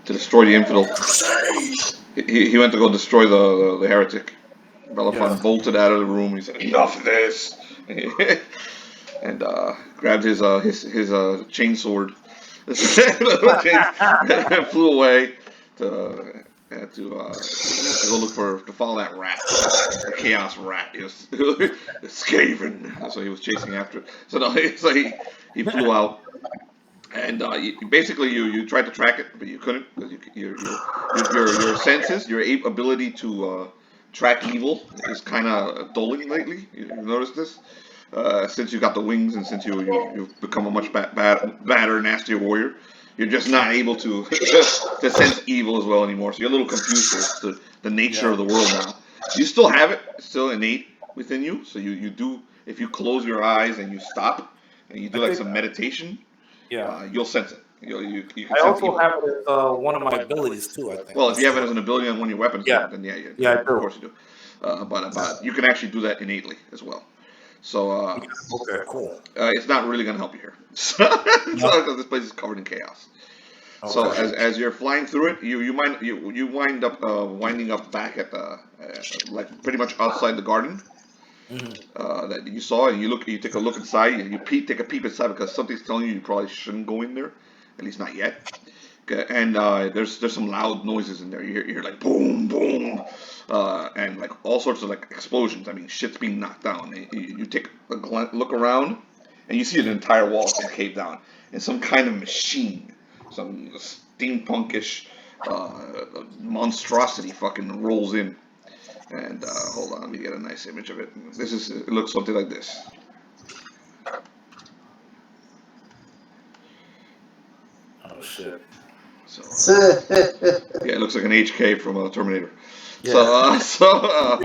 to destroy the infidel. He went to go destroy the heretic. Bellerophon bolted out of the room. He said, "Enough of this," and grabbed his chainsword and flew away to go look to follow that rat, the chaos rat. It's Skaven. That's what he was chasing after. So no, so he flew out. And basically, you tried to track it, but you couldn't because your senses, your ability to track evil is kind of dulling lately. You've noticed this since you got the wings and since you've become a much badder, nastier warrior. You're just not able to to sense evil as well anymore. So you're a little confused as to the nature of the world now. You still have it, it's still innate within you. So you do if you close your eyes and you stop and you do like some meditation. Yeah. You'll sense it. You can I sense also evil. have it as one of my abilities too, I think. Well, if you have it as an ability on one of your weapons, then Yeah, I of do. course you do. But you can actually do that innately as well. So Okay, cool. it's not really going to help you here. Because this place is covered in chaos. So Okay. as you're flying through it, you wind up winding up back at the like pretty much outside the garden that you saw, and you take a look inside, you take a peep inside because something's telling you probably shouldn't go in there, at least not yet. Okay, and there's some loud noises in there. You hear like boom, boom, and like all sorts of like explosions. I mean, shit's being knocked down. You take a look around, and you see an entire wall being caved down, and some kind of machine, some steampunkish monstrosity fucking rolls in. And hold on, let me get a nice image of it. It looks something like this. Oh shit. So yeah, it looks like an HK from Terminator. Yeah. So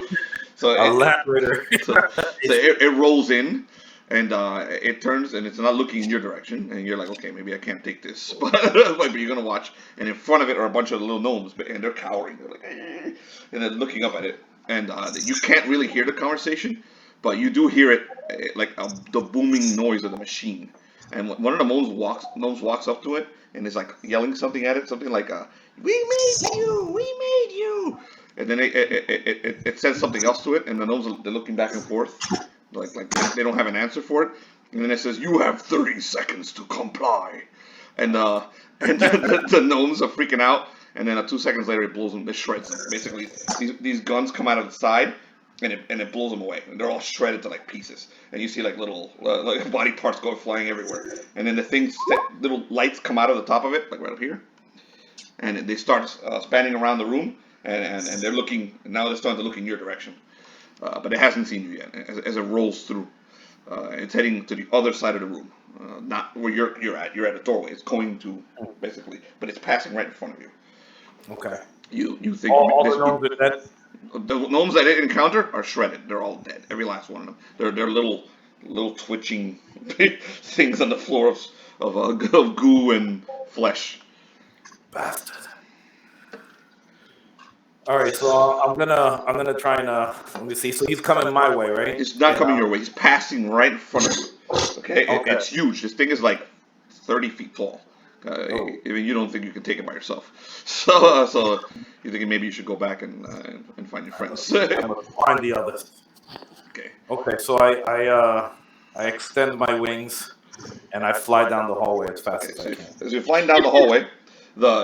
Elaborator. it rolls in, and it turns, and it's not looking in your direction, and you're like, okay, maybe I can't take this, but you're gonna watch, and in front of it are a bunch of little gnomes, and they're cowering, they're like, and they're looking up at it, and you can't really hear the conversation, but you do hear it like the booming noise of the machine, and one of the gnomes walks up to it, and is like yelling something at it, something like, "We made you, we made you." And then it says something else to it, and the gnomes they're looking back and forth, like they don't have an answer for it. And then it says, "You have 30 seconds to comply," and the gnomes are freaking out. And then 2 seconds later, it blows them, it shreds them. Basically, these guns come out of the side, and it blows them away. And they're all shredded to like pieces. And you see like little like body parts go flying everywhere. And then little lights come out of the top of it, like right up here, and they start spanning around the room, and they're looking. Now they're starting to look in your direction, but it hasn't seen you yet. As it rolls through, it's heading to the other side of the room, not where you're at. You're at a doorway. It's going to basically, but it's passing right in front of you. Okay. You think all the gnomes are dead? the gnomes that it encountered are shredded. They're all dead. Every last one of them. They're little twitching things on the floor of goo and flesh. Bastard. All right, so I'm gonna try and let me see. So he's coming my way, right? It's not coming your way. He's passing right in front of you. Okay, Okay. It's huge. This thing is like 30 feet tall. Even you don't think you can take it by yourself. So you're thinking maybe you should go back and find your friends. I'm gonna find the others. Okay. Okay, so I extend my wings and I fly down the hallway as fast as I can. As you're flying down the hallway,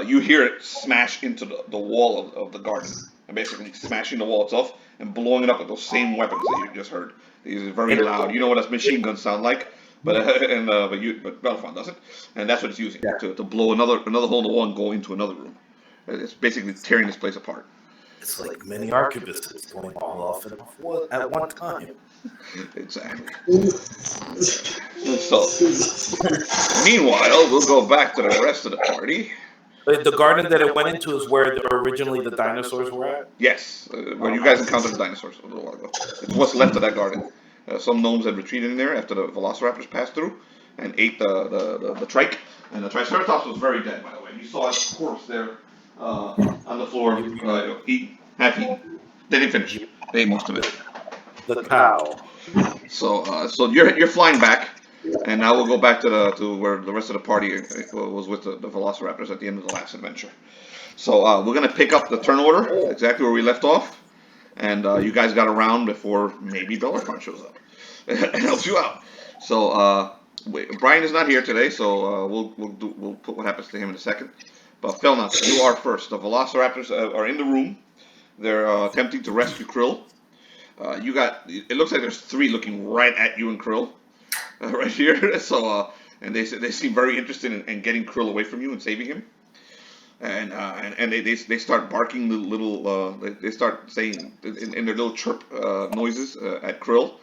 you hear it smash into the wall of the garden, and basically smashing the wall itself and blowing it up with those same weapons that you just heard. These are very loud. You know what a machine gun sound like, but Bellerophon doesn't, and that's what it's using to blow another hole in the wall and go into another room. It's basically tearing this place apart. It's like many arquebuses going all off at one time. Exactly. So, meanwhile, we'll go back to the rest of the party. The garden that it went into is where originally the dinosaurs were at? Yes, where you guys encountered the dinosaurs a little while ago. It's what's left of that garden. Some gnomes had retreated in there after the velociraptors passed through and ate the trike. And the triceratops was very dead, by the way. You saw its corpse there on the floor, half eaten. They didn't finish. They ate most of it. The cow. So you're flying back, And now we'll go back to where the rest of the party was with the Velociraptors at the end of the last adventure. So we're gonna pick up the turn order exactly where we left off, and you guys got around before maybe Bellicon shows up and helps you out. So Brian is not here today, so we'll put what happens to him in a second. But Felnuts, you are first. The Velociraptors are in the room. They're attempting to rescue Krill. You got. It looks like there's 3 looking right at you and Krill, right here. So and they seem very interested in getting Krill away from you and saving him. And they start barking the little. They start saying in their little chirp noises at Krill,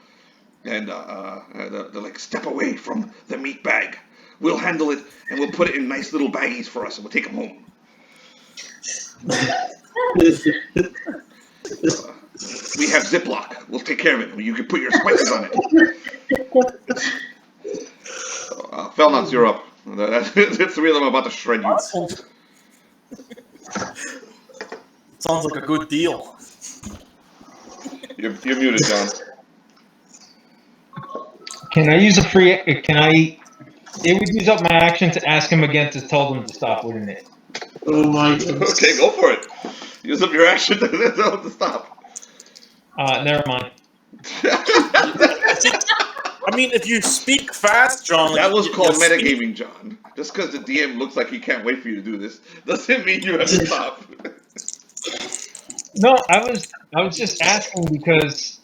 and they're like, "Step away from the meat bag. We'll handle it, and we'll put it in nice little baggies for us, and we'll take them home." We have Ziploc. We'll take care of it. You can put your spices on it. Felnuts, you're up. The 3 of them are about to shred you. Sounds like a good deal. You're muted, John. Can I use a free? Can I? It would use up my action to ask him again to tell them to stop, wouldn't it? Oh my goodness. Okay, go for it. Use up your action to tell them to stop. Never mind. I mean, if you speak fast, John. That was called you're metagaming, John. Just because the DM looks like he can't wait for you to do this doesn't mean you have to stop. No, I was just asking because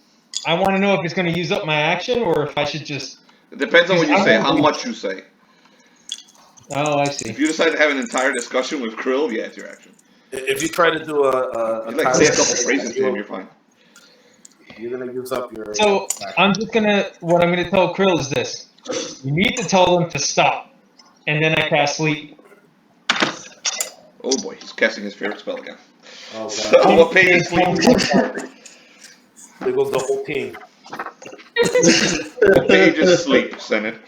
I want to know if it's going to use up my action or if I should just. It depends on what you say, how much you say. Oh, I see. If you decide to have an entire discussion with Krill, yeah, it's your action. If you try to do You like say a couple phrases to him, you're fine. You're gonna use up your. So I'm just gonna. What I'm gonna tell Krill is this: you need to tell them to stop, and then I cast sleep. Oh boy, he's casting his favorite spell again. Oh, God. So what page is sleep? There goes the whole team. What page is sleep, Senate?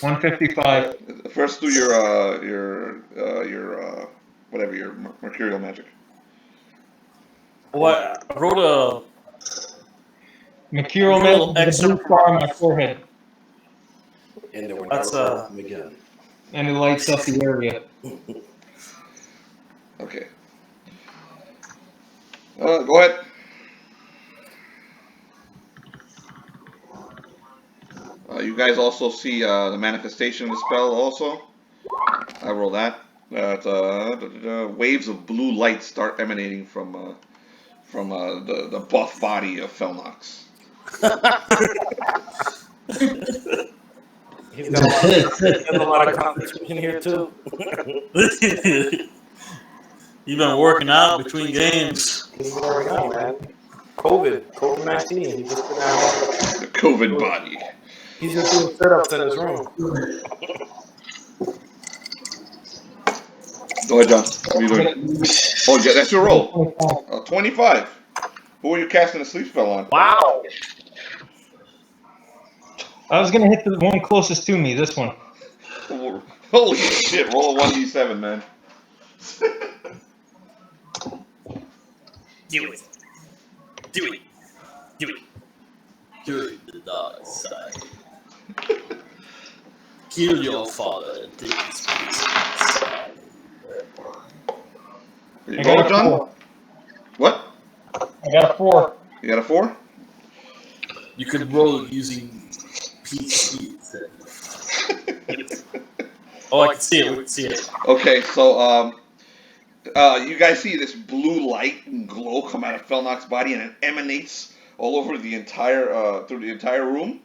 155. First do your whatever, your mercurial magic. What? I wrote a. Mercurial Little magic, extra the blue star on my forehead, And there were That's, again. and it lights up the area. Okay. Go ahead. You guys also see the manifestation of the spell also. I roll that. Waves of blue light start emanating from the buff body of Felnox. He's got a lot of competition here too. You've been working out between games. He's working out, man. COVID-19. He's just been The COVID body. He's just doing sit-ups in his room. Go ahead, John. What are you doing? Oh, yeah, that's your roll. 25. Who are you casting a sleep spell on? Wow. I was gonna hit the one closest to me. This one. Holy shit! Roll a 1d7, man. Do it. Do it. Do it. You're the dark side. Kill your father and take his place. You I roll got it, a John? 4. What? I got a 4. You got a 4? You could roll using PC. Oh, I can see it. We can see it. Okay, so you guys see this blue light and glow come out of Felnox's body, and it emanates all over the entire through the entire room,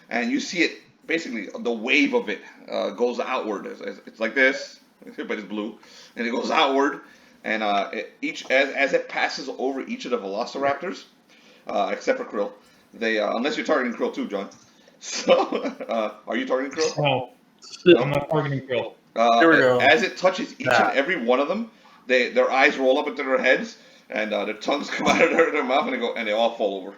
and you see it basically. The wave of it goes outward. It's like this, but it's blue, and it goes outward, and as it passes over each of the Velociraptors, except for Krill, they unless you're targeting Krill too, John. So are you targeting Krill? No, I'm not targeting Krill. Here we go. As it touches each and every one of them, their eyes roll up into their heads, and their tongues come out of their mouth, and they all fall over.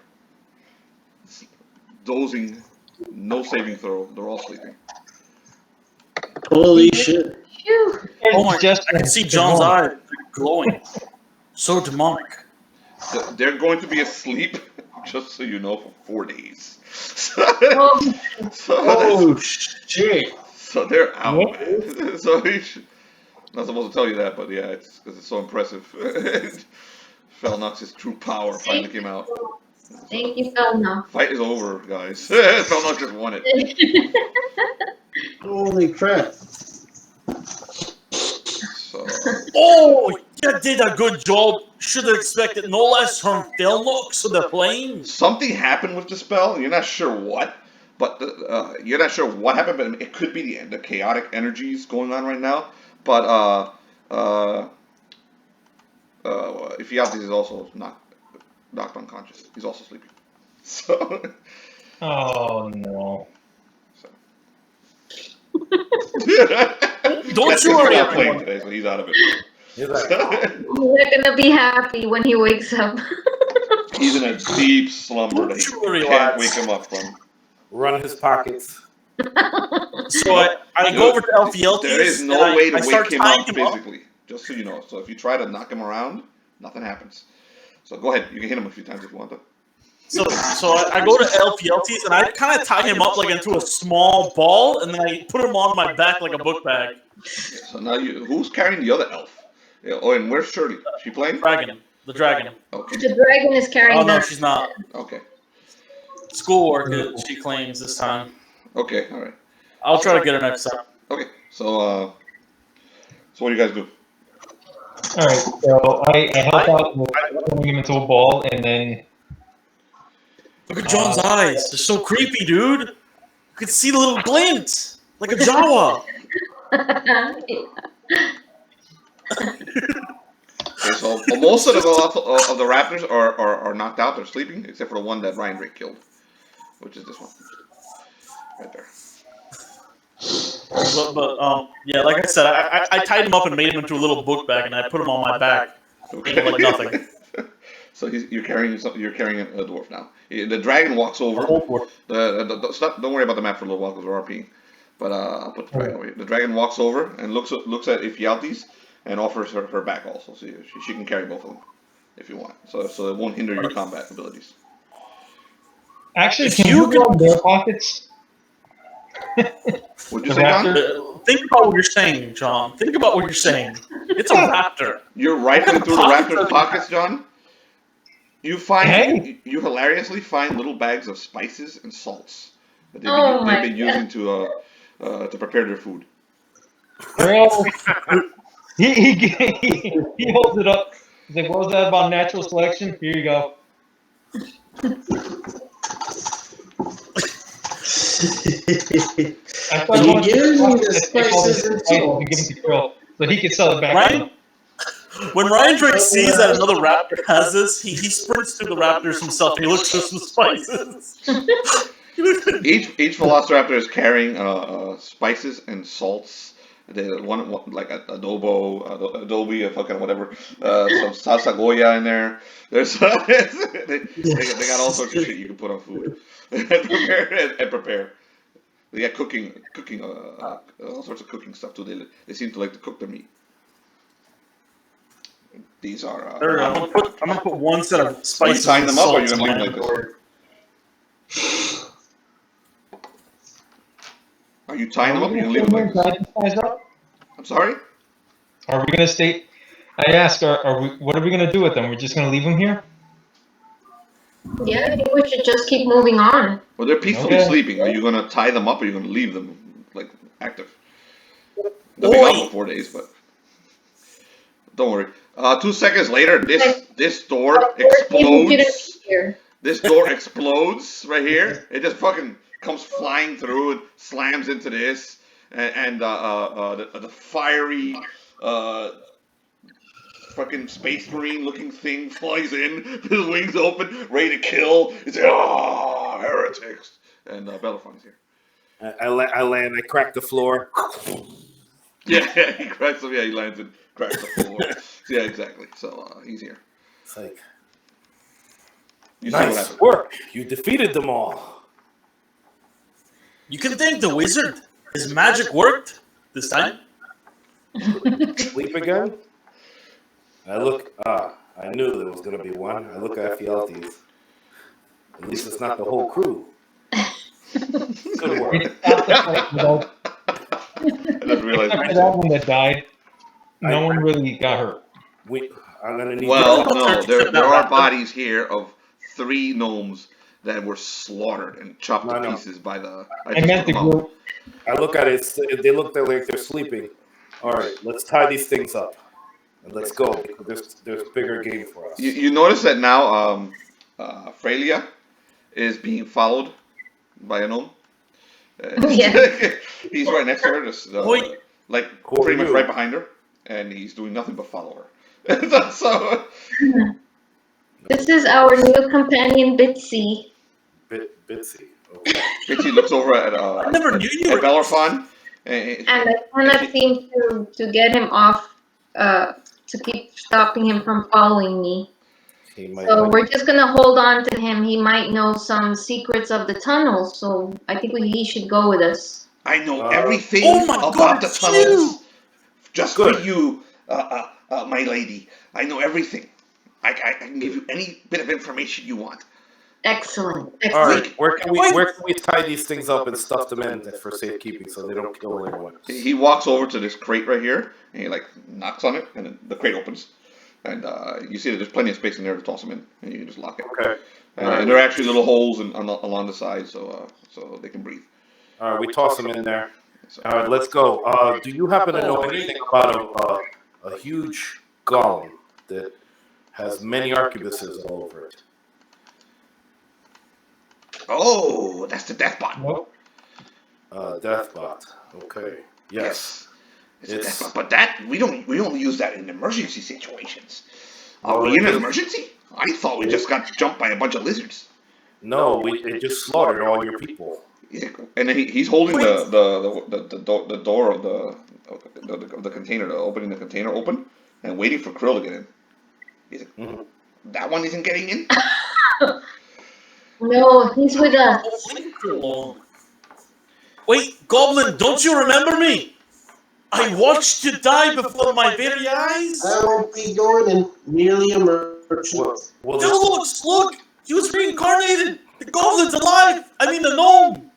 Dozing, no saving throw. They're all sleeping. Holy shit. Oh my! I can see John's eyes glowing. So demonic. They're going to be asleep just so you know, for 4 days. Oh so, shit! so they're out, What? man. So not supposed to tell you that, but yeah, it's so impressive. Felnox's true power finally came out. Thank you, Felna. Fight is over, guys. Felnox just won it. Holy crap! So Oh, you did a good job. Should have expected no less from Felnox of the Plains. something happened with the spell. You're not sure what, but you're not sure what happened. But it could be the chaotic energies going on right now. But if Yaltis is also knocked unconscious, he's also sleeping. So. Oh no. Don't you worry, not playing everyone. today, so he's out of it. He's like, We're gonna be happy when he wakes up. He's in a deep slumber that Don't you he can't relax. wake him up from. run his pockets. So I go over to Alfie There is and no way to I start wake him tying up him up. physically, just so you know. So if you try to knock him around, nothing happens. So go ahead, you can hit him a few times if you want to. So I go to LPLTs and I kind of tie him up like into a small ball, and then I put him on my back like a book bag. So now who's carrying the other elf? Yeah, oh, and where's Shirley? She playing? The dragon. Okay, The dragon is carrying Oh no, them. she's not. okay, Schoolwork, she claims this time. okay, all right. I'll try to get her next time. Okay, so what do you guys do? All right, so I help out with turning him into a ball, and then Look at John's eyes. They're so creepy, dude. You could see the little glint, like a Jawa. Okay, so most of the raptors are knocked out. They're sleeping, except for the one that Ryan Drake killed, which is this one, right there. But yeah, like I said, I tied him up and made him into a little book bag, and I put him on my back. Okay. Like nothing. So you're carrying a dwarf now. The dragon walks over. Don't worry about the map for a little while because we're RPing. But I'll put the dragon over here. The dragon walks over and looks at Ephialtes and offers her back also. So she can carry both of them if you want. So it won't hinder your combat abilities. actually, If can you you go in their pockets? Would you The say, John? raptor? Think about what you're saying, John. Think about what you're saying. It's a raptor. You're rifling through the raptor's pockets, John. You hilariously find little bags of spices and salts that they've been using to prepare their food. Well, he holds it up. He's like, "What was that about natural selection? Here you go." I thought You one give me of the spices and salt. give him to Krill, so he can sell it back. Ryan, when Ryan Drake sees that another raptor has this, he sprints through the raptors himself and he looks for some spices. Each velociraptor is carrying spices and salts. They one like adobe, fucking whatever, some salsa goya in there. There's they got all sorts of shit you can put on food and prepare. They got cooking, all sorts of cooking stuff too. They seem to like to cook their meat. These are. I'm gonna put one set of Are you spices. tying and them up, or are you salts gonna in leave them my like this? Are you tying them up, or are you gonna leave them like this? I'm sorry. Are we gonna stay? I asked, are we? What are we gonna do with them? We're just gonna leave them here? Yeah, I think we should just keep moving on. Well, they're peacefully Okay. sleeping. Are you gonna tie them up, or are you gonna leave them like active? They'll be gone for 4 days, but don't worry. 2 seconds later, this door explodes. Here. This door explodes right here. It just fucking comes flying through and slams into this, and the fiery fucking space marine looking thing flies in, his wings open, ready to kill. It's like, heretics. And Belafonte's here. I land, I crack the floor. Yeah, he cracks them. Yeah, he lands and cracks the floor. Yeah, exactly. So he's here. It's like, You see what nice happened. work. You defeated them all. You can thank the wizard. His magic worked this time. Sleep again? I look, I knew there was going to be one. I look at Fieltes. At least it's not the whole crew. Good work. We stopped the fight without I just realized. that one that died. No one really got hurt. I'm gonna need. Well, to- no, there are bodies here of 3 gnomes that were slaughtered and chopped to No. pieces by the. I meant the group. I look at it. They look like they're sleeping. All right, let's tie these things up and let's go. There's bigger game for us. You notice that now, Freya is being followed by a gnome. Yeah. He's right next to her, just Wait. like Who are pretty much you? right behind her, and he's doing nothing but follow her. So This is our new companion, Bitsy. Bitsy. Okay. Bitsy looks over at I never knew you at were. Bellerfon, and And I cannot seem to get him off, to keep stopping him from following me. He might. So we're just gonna hold on to him. He might know some secrets of the tunnel, so I think he should go with us. I know Uh, everything Oh my about God, the it's tunnels. Just for Good. you, my lady. I know everything. I can give you any bit of information you want. Excellent. All Excellent. right. Where can we tie these things up and stuff them in for safekeeping so they don't kill anyone? He walks over to this crate right here, and he like knocks on it, and then the crate opens, and you see that there's plenty of space in there to toss them in, and you can just lock it. Okay. And there are actually little holes along the side, so they can breathe. All right. We toss them in there. So, All right. Let's go. Do you happen to know anything about a huge golem that has many arquebuses all over it? oh, that's the Deathbot. Nope. Deathbot. Okay. Yes. It's a It's- Deathbot, but that we only use that in emergency situations. Are Well, we in an it- emergency? I thought we just got jumped by a bunch of lizards. No, it just slaughtered all your people. Yeah, and then he's holding the door of the container, opening the container open, and waiting for Krill to get in. He's like, Mhm. that one isn't getting in. No, he's with us. Wait, Goblin, don't you remember me? I watched you die before my very eyes. I won't be going in merely a merchant. Well, Look! He was reincarnated. The Goblin's alive. I mean, the gnome.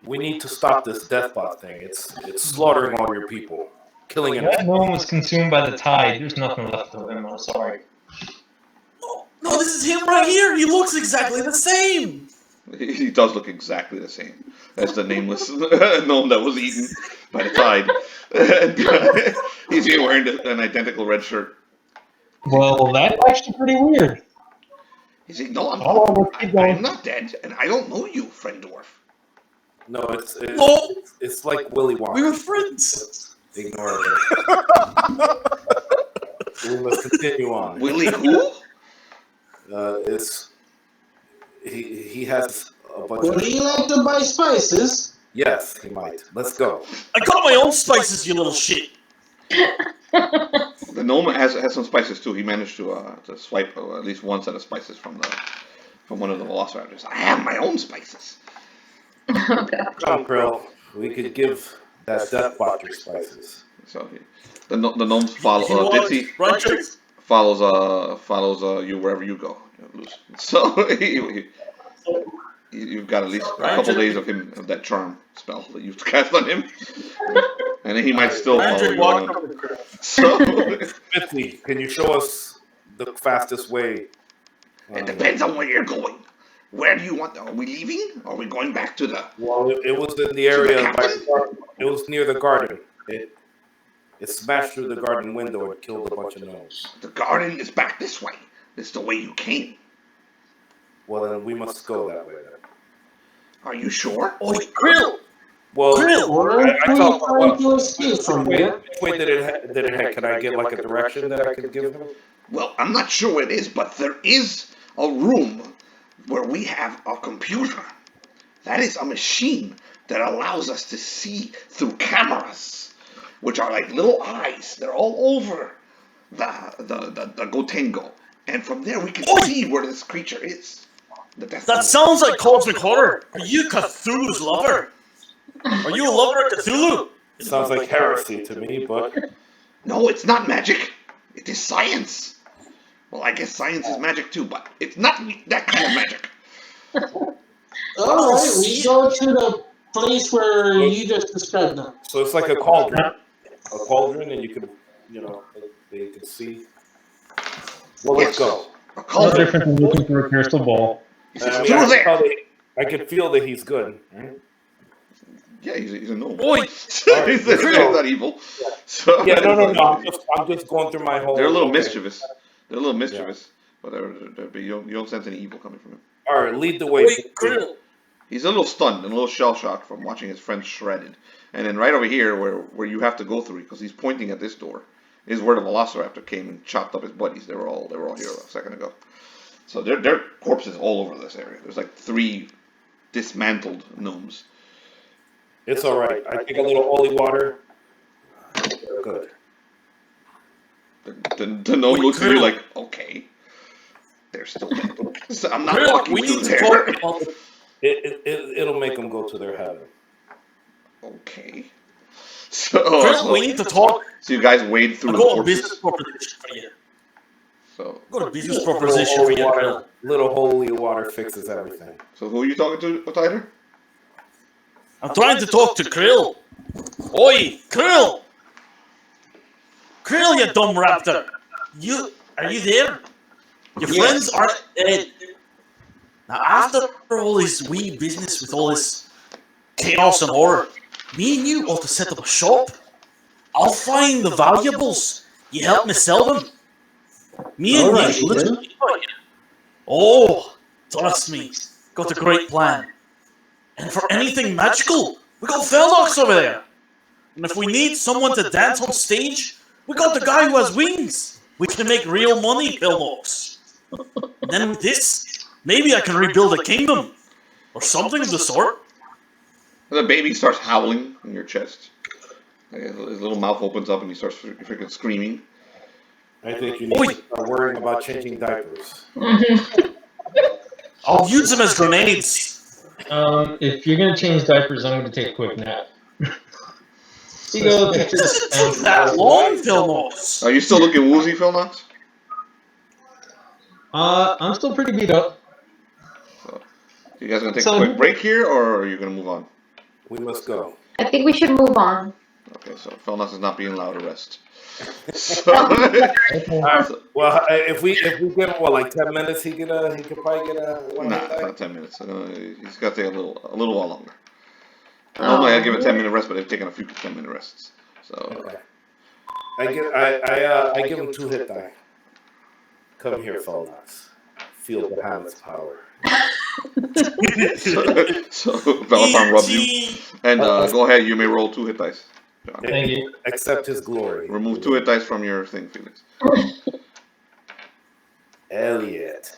we need to stop this Deathbot thing. It's slaughtering all your people, killing That them. gnome was consumed by the tide. There's nothing left of him. I'm sorry. No, this is him right here. He looks exactly the same. He does look exactly the same as the nameless gnome that was eaten by the tide. And, he's here wearing an identical red shirt. Well, that's actually pretty weird. He's like, no, Oh, let's keep going. I'm not dead, and I don't know you, friend dwarf. No, No. it's like Willy Wonka. We were friends. Ignore it. We must continue on. Willie who? He has a bunch Would of. he like to buy spices? Yes, he might. Let's go. I got my own spices, you little shit. The gnome has some spices too. He managed to swipe at least one set of spices from one of the velociraptors. I have my own spices. Oh, God. Come, Krill. We could give that Deathbot your spices. So the gnomes follow. Ditsy Right, Chase? follows you wherever you go. So you've got at least a couple days of that charm spell that you've cast on him, and then he might still follow Andrew, you walk around. over the crib. So Bitsy, can you show us the fastest way? it depends on where you're going. Where do you want? Are we leaving? Are we going back to the? Well, it was in the area the by cabin? the garden. It was near the garden. It smashed through the garden window and killed a bunch of gnomes. The garden is back this way. It's the way you came. Well, then we must go that way then. Are you sure? Oh, Krill! Well, Krill! Weren't I we thought- trying to escape from there? which way did it head? Can I get like a direction that I could give him? Well, I'm not sure where it is, but there is a room where we have a computer. That is a machine that allows us to see through cameras, which are like little eyes. They're all over the Gotengo. And from there we can see where this creature is. That sounds like cosmic horror. Are you Cthulhu's lover? Are you a lover of Cthulhu? It sounds like heresy to me, but No, it's not magic. It is science. Well, I guess science is magic too, but it's not that kind of magic. All right, we go to the place where you just described now. So it's like a cauldron, and you could, they could see. Well, let's go. A No cauldron. different than looking through a crystal ball. He says, I mean, through there. I could feel that he's good. Right? Yeah, he's a gnome. Oi! he's not evil. So, Yeah, no. I'm just going through my whole. They're a little okay. mischievous. They're a little mischievous, but you don't sense any evil coming from him. All right, lead the way. Wait, Krill. He's a little stunned and a little shell shocked from watching his friend shredded. And then right over here, where you have to go through, because he's pointing at this door, is where the Velociraptor came and chopped up his buddies. They were all here a second ago. So there are corpses all over this area. There's like 3 dismantled gnomes. It's all right. I take a little holy water. Good. The gnome looks at you like, okay, they're still dead. So I'm not Krill, walking we through need to there. talk about the It'll make them go to their heaven. Okay. So, Krill, we need to talk. so you guys wade through I the got a corpses. business proposition for you. So, I got a business proposition for you, Krill. Little holy water fixes everything. so who are you talking to, Tyler? I'm trying to talk to Krill. Oi, Krill! Krill, you dumb raptor! Are you there? Your friends are dead. Now, after all this wee business with all this chaos and horror, me and you ought to set up a shop. I'll find the valuables. You help me sell them. Me and Alright, you, literally. Oh, trust me, got a great plan. And for anything magical, we got Felnox over there. And if we need someone to dance on stage, we got the guy who has wings. We can make real money, Felnox. And then with this, maybe I can rebuild a kingdom. Or something of the sort. And the baby starts howling in your chest. His little mouth opens up and he starts freaking screaming. I think you need to start worrying about changing diapers. I'll use them as grenades. If you're gonna change diapers, I'm gonna take a quick nap. You go. It doesn't take that long, Felnox. Are you still looking woozy, Phil Knox? I'm still pretty beat up. So, you guys gonna take a quick break here, or are you gonna move on? We must go. I think we should move on. Okay, so Phil Knox is not being allowed to rest. So, Well, if we give him like 10 minutes, he could probably get one. nah, it's not 10 minutes. He's got to take a little while longer. Normally I give a 10-minute rest, but they've taken a few 10-minute rests. So Okay. I give him 2 hit die. Come here, Felnox. Feel Bahamut's power. so Valapon rubs you, and go ahead. You may roll 2 hit dice. John. Thank you. Accept his glory. Remove 2 hit dice from your thing, Felix. Elliot.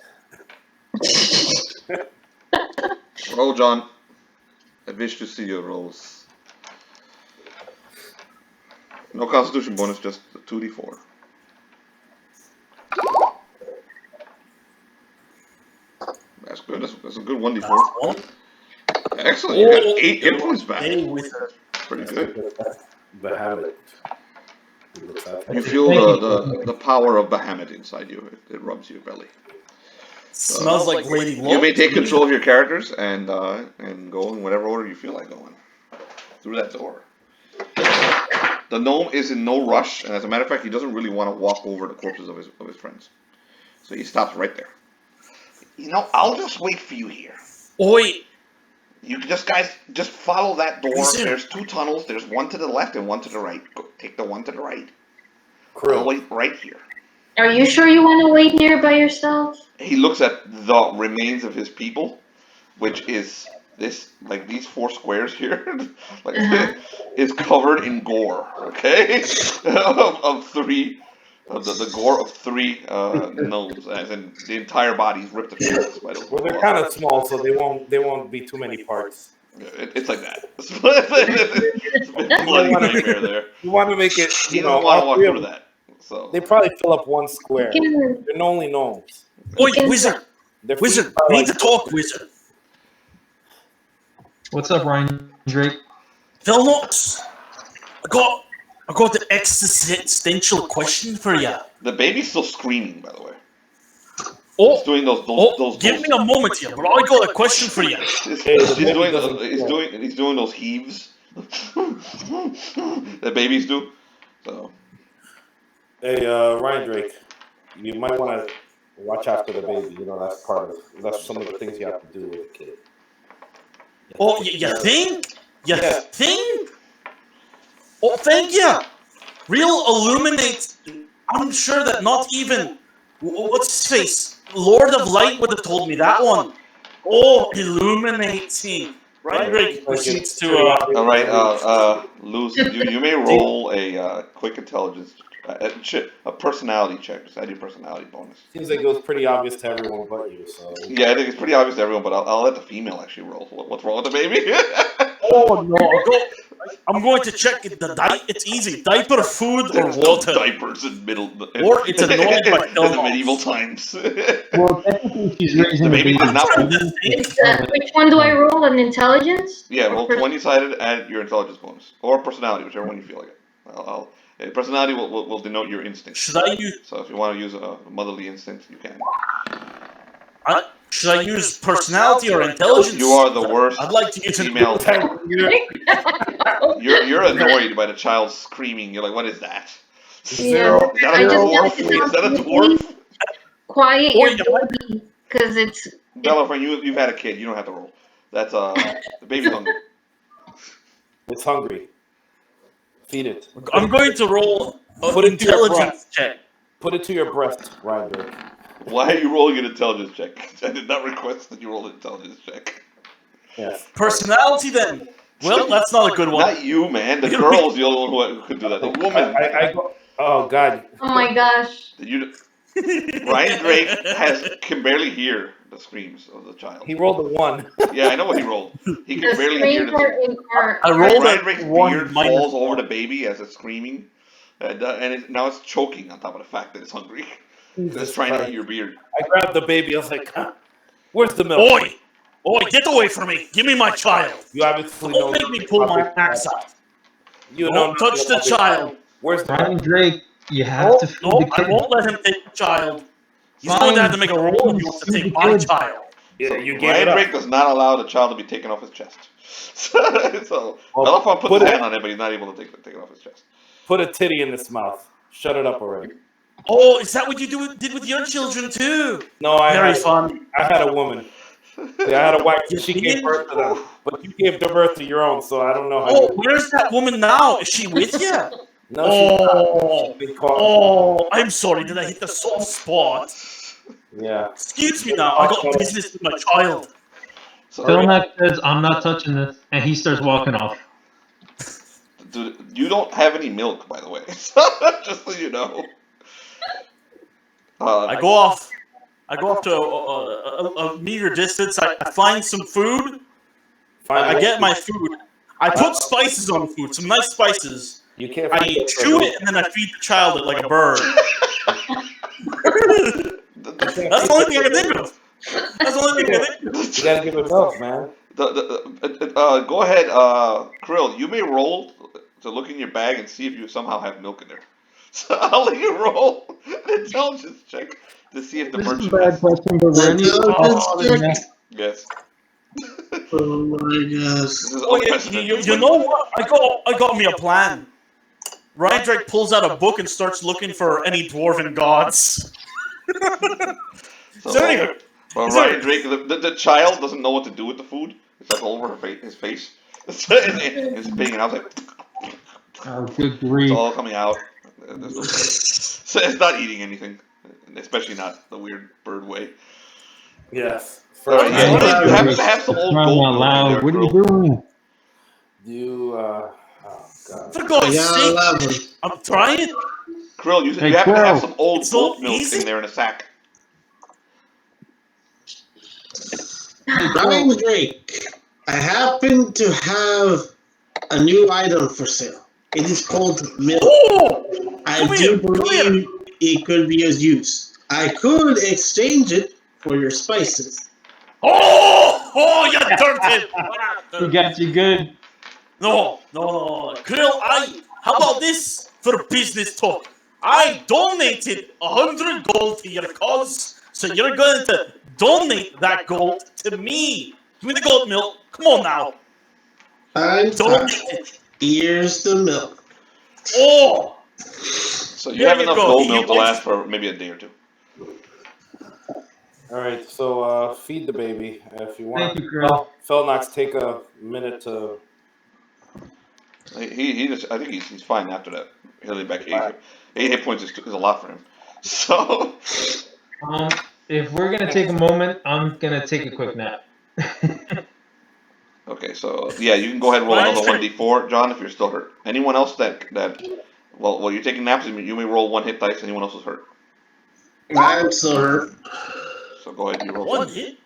Roll, John. I wish to see your rolls. No Constitution bonus, just the 2d4. That's good. That's a good 1d4. Excellent. You got 8 hit points back. Pretty good. Bahamut. You feel the power of Bahamut inside you. It rubs your belly. Smells like Lady Luck. You may take control of your characters and go in whatever order you feel like going through that door. The gnome is in no rush, and as a matter of fact, he doesn't really want to walk over the corpses of his friends. So he stops right there. You know, I'll just wait for you here. Oi! You guys just follow that door. Listen. There's 2 tunnels. There's one to the left and one to the right. Go, take the one to the right. I'll Krill. wait right here. Are you sure you want to wait here by yourself? He looks at the remains of his people, which is like these 4 squares here, like is covered in gore. Okay, of 3, the gore of 3 gnomes, as in the entire body's ripped to pieces. Well, they're kind of small, so they won't be too many parts. It's like that. It's a bit bloody nightmare there. You want to make it, You don't want to walk through that. So They probably fill up 1 square. Can- They're only gnomes. Oi, Wizard! They're Wizard! feet We are need to talk, Wizard. What's up, Ryan Drake? Felnox! I got the existential question for you. the baby's still screaming, by the way. He's doing those. Give me a moment here, but I got a question for you. He's doing those heaves that babies do. So. Hey, Ryan Drake, you might want to watch after the baby. You know, that's some of the things you have to do with a kid. Oh, you think? You think? Oh, thank you. Real illuminate. I'm sure that not even what's his face, Lord of Light would have told me that one. Oh, illuminating. Right, Greg proceeds to. All right, Luz, you may roll a quick intelligence, a personality check. Just add your personality bonus. Seems like it was pretty obvious to everyone but you. So Yeah, I think it's pretty obvious to everyone, but I'll let the female actually roll. What's wrong with the baby? Oh no! I'm going to check the diet. It's easy. Diaper, food, or water. Diapers in Or it's annoyed by in the medieval times. Well, technically, she's raising The the baby baby. does not poop. Which one do I roll? An intelligence? Yeah, roll 20-sided, add your intelligence bonus. Or personality, whichever one you feel like it. Personality will denote your instinct. Should I use? So if you want to use a motherly instinct, you can. Should I use personality or intelligence? You are the worst I'd like to use female. You're You're annoyed by the child screaming. You're like, what is that? Yeah, Is that I a just dwarf? have to Is that a tell dwarf? quiet your baby, because it's Bella, friend, you've had a kid. You don't have to roll. That's the baby's hungry. it's hungry. Feed it. I'm going to roll Put an it to your intelligence breast. check. Put it to your breast, Ryan Drake. Why are you rolling an intelligence check? I did not request that you roll an intelligence check. Yes. Personality then. Well, that's not a good one. Not you, man. The girl was the only one who could do that. The woman. Oh God. oh my gosh. Did you? Ryan Drake can barely hear the screams of the child. He rolled a 1. Yeah, I know what he rolled. He can The barely hear screams are I rolled Ryan a Drake's 1 beard minus falls over 1. the baby as it's screaming, and now it's choking on top of the fact that it's hungry. It's trying to eat your beard. I grabbed the baby. I was like, "Where's the milk?" Oi, get away from me! Give me my child! You obviously Don't know. make me pull my axe out. You Don't touch the child. Where's the Ryan Drake, you have to feed No, the I kid. won't let him take the child. He's Fine. going to have to make a roll if he wants to Feed take the my kid. child. Yeah, you gave Ryan it up. Drake does not allow the child to be taken off his chest. So Well, Elephant puts put his it- hand on it, but he's not able to take it off his chest. Put a titty in its mouth. Shut it up already. Oh, is that what you did with your children too? No, Very fun. I had a woman. Yeah, I had a wife. You She did? gave birth to them, but you gave birth to your own, so I don't know how. Oh, where's that woman now? Is she with you? No, Oh, she's been caught. oh, I'm sorry. Did I hit the soft spot? Yeah. Excuse me now. I got business with my child. So, Philmac says, I'm not touching this, and he starts walking off. dude, you don't have any milk, by the way. Just so you know. I go off to a meager distance. I find some food. I get my food. I put spices on the food, some nice spices. You can't. I chew it and then I feed the child it like a bird. That's the only thing I can think of. That's the only thing I can think of. You gotta give it milk, man. Go ahead, Krill. You may roll to look in your bag and see if you somehow have milk in there. So I'll let you roll an intelligence check to see if the This is a merchant bad has. question, but we're Intelligence check. Yes. Oh my gosh. This is Oh, yeah, unprecedented. you know what? I got me a plan. Ryan Drake pulls out a book and starts looking for any dwarven gods. So anyway, Well, Ryan Drake, the child doesn't know what to do with the food. It's like all over his face. It's big, and I was like, Oh, good it's grief. all coming out. So it's not eating anything, especially not the weird bird way. Yes. All right, Yeah, you happen to have some old Crying gold out milk in loud. there, What are you Krill. doing? You. Oh God. for God's Yeah, sake, lovely. I'm trying. Krill, you Hey, happen to have Krill. some old It's so goat milk easy. in there in a sack. Ryan Drake, I happen to have a new item for sale. It is called milk. Oh, I come do here, come believe it could be of use. I could exchange it for your spices. oh, you dirty He got you good. No. Krill, how about this for business talk? I donated 100 gold to your cause, So you're going to donate that goat to me. Give me the goat milk. Come on now. Donate it. Here's the milk. Oh, So you There have you enough go. gold He milk to wants- last for maybe a day or two. All right, so feed the baby if you want. Thank you, Krill. Felnox, take a minute to. He just, I think he's fine after that. He'll be back 8 hit points is a lot for him. So If we're gonna take a moment, I'm gonna take a quick nap. okay, so yeah, you can go ahead and roll Fine. another 1d4, John, if you're still hurt. Anyone else that well, while you're taking naps, you may roll 1 hit dice. Anyone else is hurt. I'm still hurt. So go ahead, you roll one hit.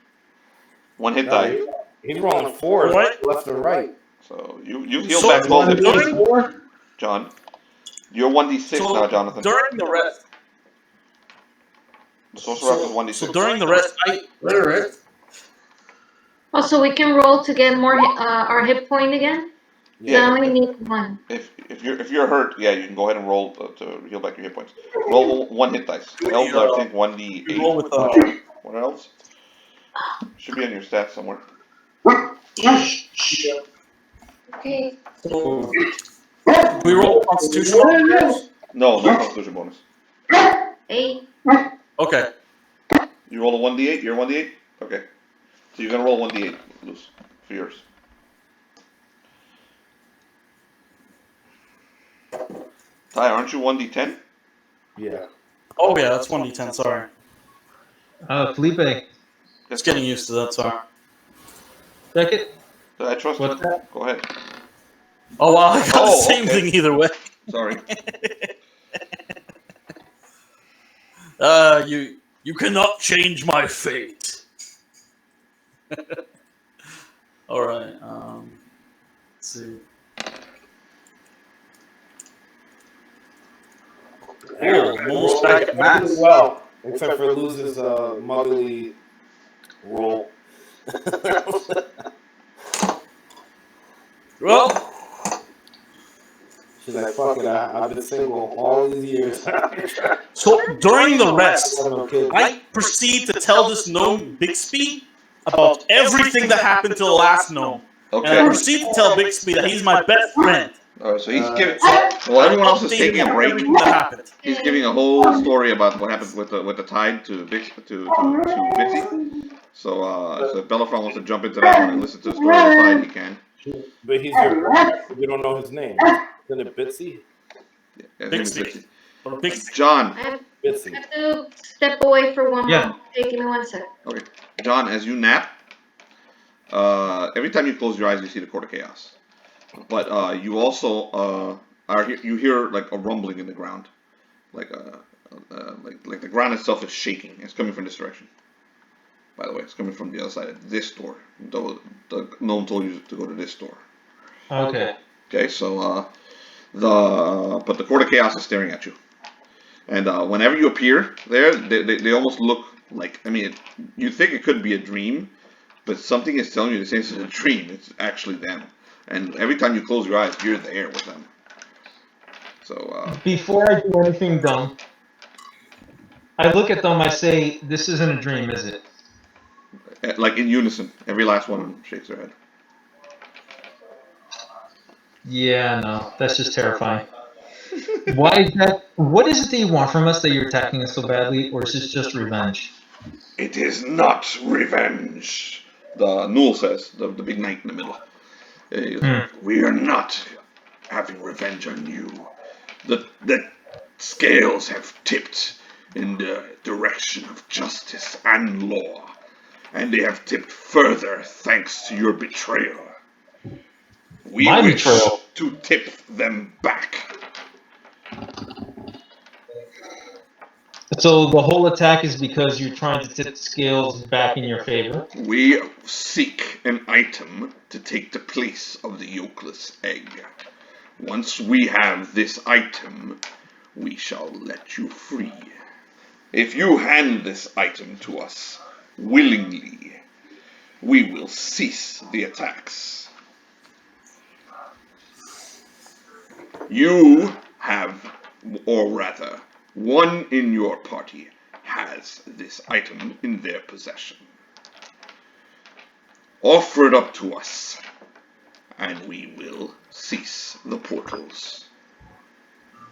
1 hit No, die. he's rolling 4 What? left and right. So you've healed So back both hit points, during- John. You're 1d6 So now, Jonathan. during the rest. Sorcerer is 1d6. So during the rest, Alright. Oh, so we can roll to get more our hit point again? Yeah. Now we need 1. If you're hurt, yeah, you can go ahead and roll to heal back your hit points. Roll 1 hit dice. Elves are, I think, 1d8. You roll with, What else? Should be on your stats somewhere. Okay. so we roll Constitution. No constitution bonus. 8. Okay. You roll a 1d8. You're 1d8. Okay. So you're gonna roll 1d8, Luce, for yours. Ty, aren't you 1d10? Yeah. Oh yeah, that's 1d10. Sorry. Felipe, Just getting used to that. Sorry. check it. I trust What's you. that? Go ahead. Oh wow, I got the Oh, same okay. thing either way. Sorry. You cannot change my fate. All right. Let's see. Oh, I'm almost back at max. Well, except for loses motherly roll. Well, She's like, fuck it, I've been single all these years. so during the rest, No kids. I proceed to tell this gnome Bixby about everything that happened to the last gnome. And I Okay. proceed to tell Bixby that he's my best friend. Alright, so he's giving. Well, everyone else is Updating taking a him on break. everything that happened. He's giving a whole story about what happened with the tide to Bitsy. So so if Bellerophon wants to jump into that one and listen to the story on the side, he can. But he's your, we don't know his name. Isn't it Bitsy? Yeah, his name is Bixby. Bitsy. Or Bixby. John, I have Bitsy. to step away for one Yeah. moment. Okay, give me 1 sec. okay, John, as you nap, every time you close your eyes, you see the Court of Chaos. But you also you hear like a rumbling in the ground, like like the ground itself is shaking. It's coming from this direction. By the way, it's coming from the other side of this door. Though the gnome told you to go to this door. Okay. Okay, so but the Court of Chaos is staring at you, and whenever you appear there, they almost look like, I mean, you think it could be a dream, but something is telling you this isn't a dream. It's actually them, and every time you close your eyes, you're there with them. So Before I do anything dumb, I look at them. I say, "This isn't a dream, is it?" like in unison, every last one of them shakes their head. Yeah, no, that's just terrifying. Why is that? What is it that you want from us that you're attacking us so badly, or is this just revenge? It is not revenge, the Newell says, the big knight in the middle. We are not having revenge on you. The scales have tipped in the direction of justice and law, and they have tipped further thanks to your betrayal. We My wish betrayal? to tip them back. So the whole attack is because you're trying to tip the scales back in your favor. We seek an item to take the place of the yolkless egg. Once we have this item, we shall let you free. If you hand this item to us willingly, we will cease the attacks. You have, or rather, one in your party has has this item in their possession. Offer it up to us, and we will cease the portals.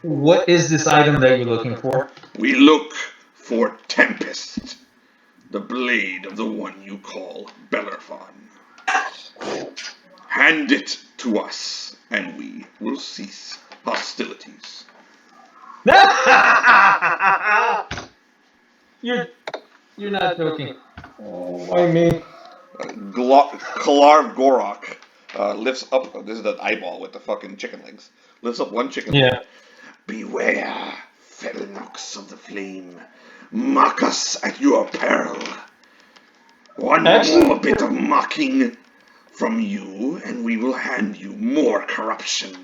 What is this item that you're looking for? We look for Tempest, the blade of the one you call Bellerfon. Hand it to us, and we will cease hostilities. you're not joking. Oh, why me? Kalar Gorok lifts up. This is the eyeball with the fucking chicken legs. Lifts up one chicken leg. Yeah. Beware, Felinox of the Flame. Mock us at your peril. One more bit of mocking from you, and we will hand you more corruption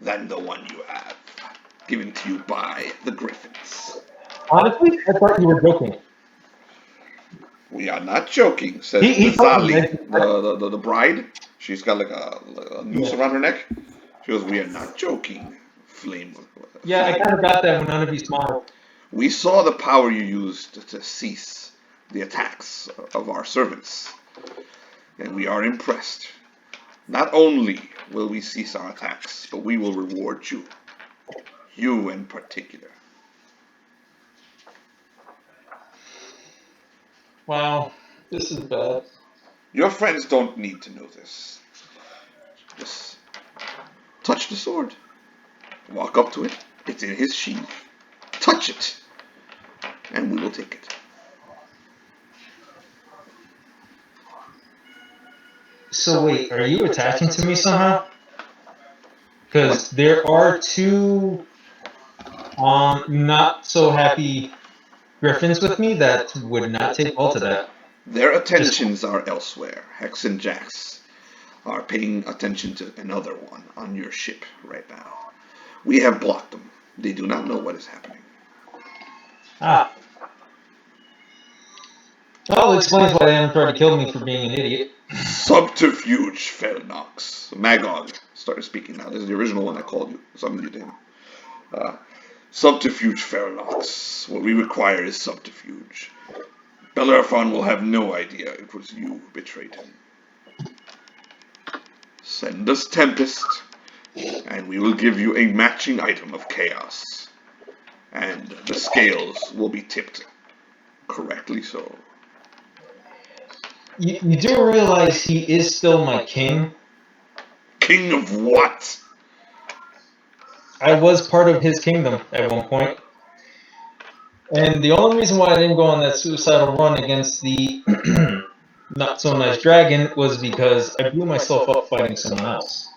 than the one you have, given to you by the Griffins. Honestly, I thought you were joking. We are not joking, says Zali, the bride. She's got like a noose around her neck. She goes, we are not joking, Flame. Yeah, I kind of got that when none of you smiled. We saw the power you used to cease the attacks of our servants, and we are impressed. Not only will we cease our attacks, but we will reward you. You in particular. Wow, this is bad. Your friends don't need to know this. Just touch the sword. Walk up to it. It's in his sheath. Touch it, and we will take it. So wait, are you attaching to me somehow? Because there are two not so happy Griffins with me that would not take well to that. Their attentions are elsewhere. Hex and Jax are paying attention to another one on your ship right now. We have blocked them. They do not know what is happening. Ah. Well, it explains why they haven't tried to kill me for being an idiot. Subterfuge, Felnox. Magog started speaking now. This is the original one I called you. Summoned you to him. Subterfuge, Felnox. What we require is subterfuge. Bellerophon will have no idea it was you who betrayed him. Send us Tempest, and we will give you a matching item of chaos. And the scales will be tipped correctly so. You do realize he is still my king? King of what? I was part of his kingdom at one point. And the only reason why I didn't go on that suicidal run against the not so nice dragon was because I blew myself up fighting someone else.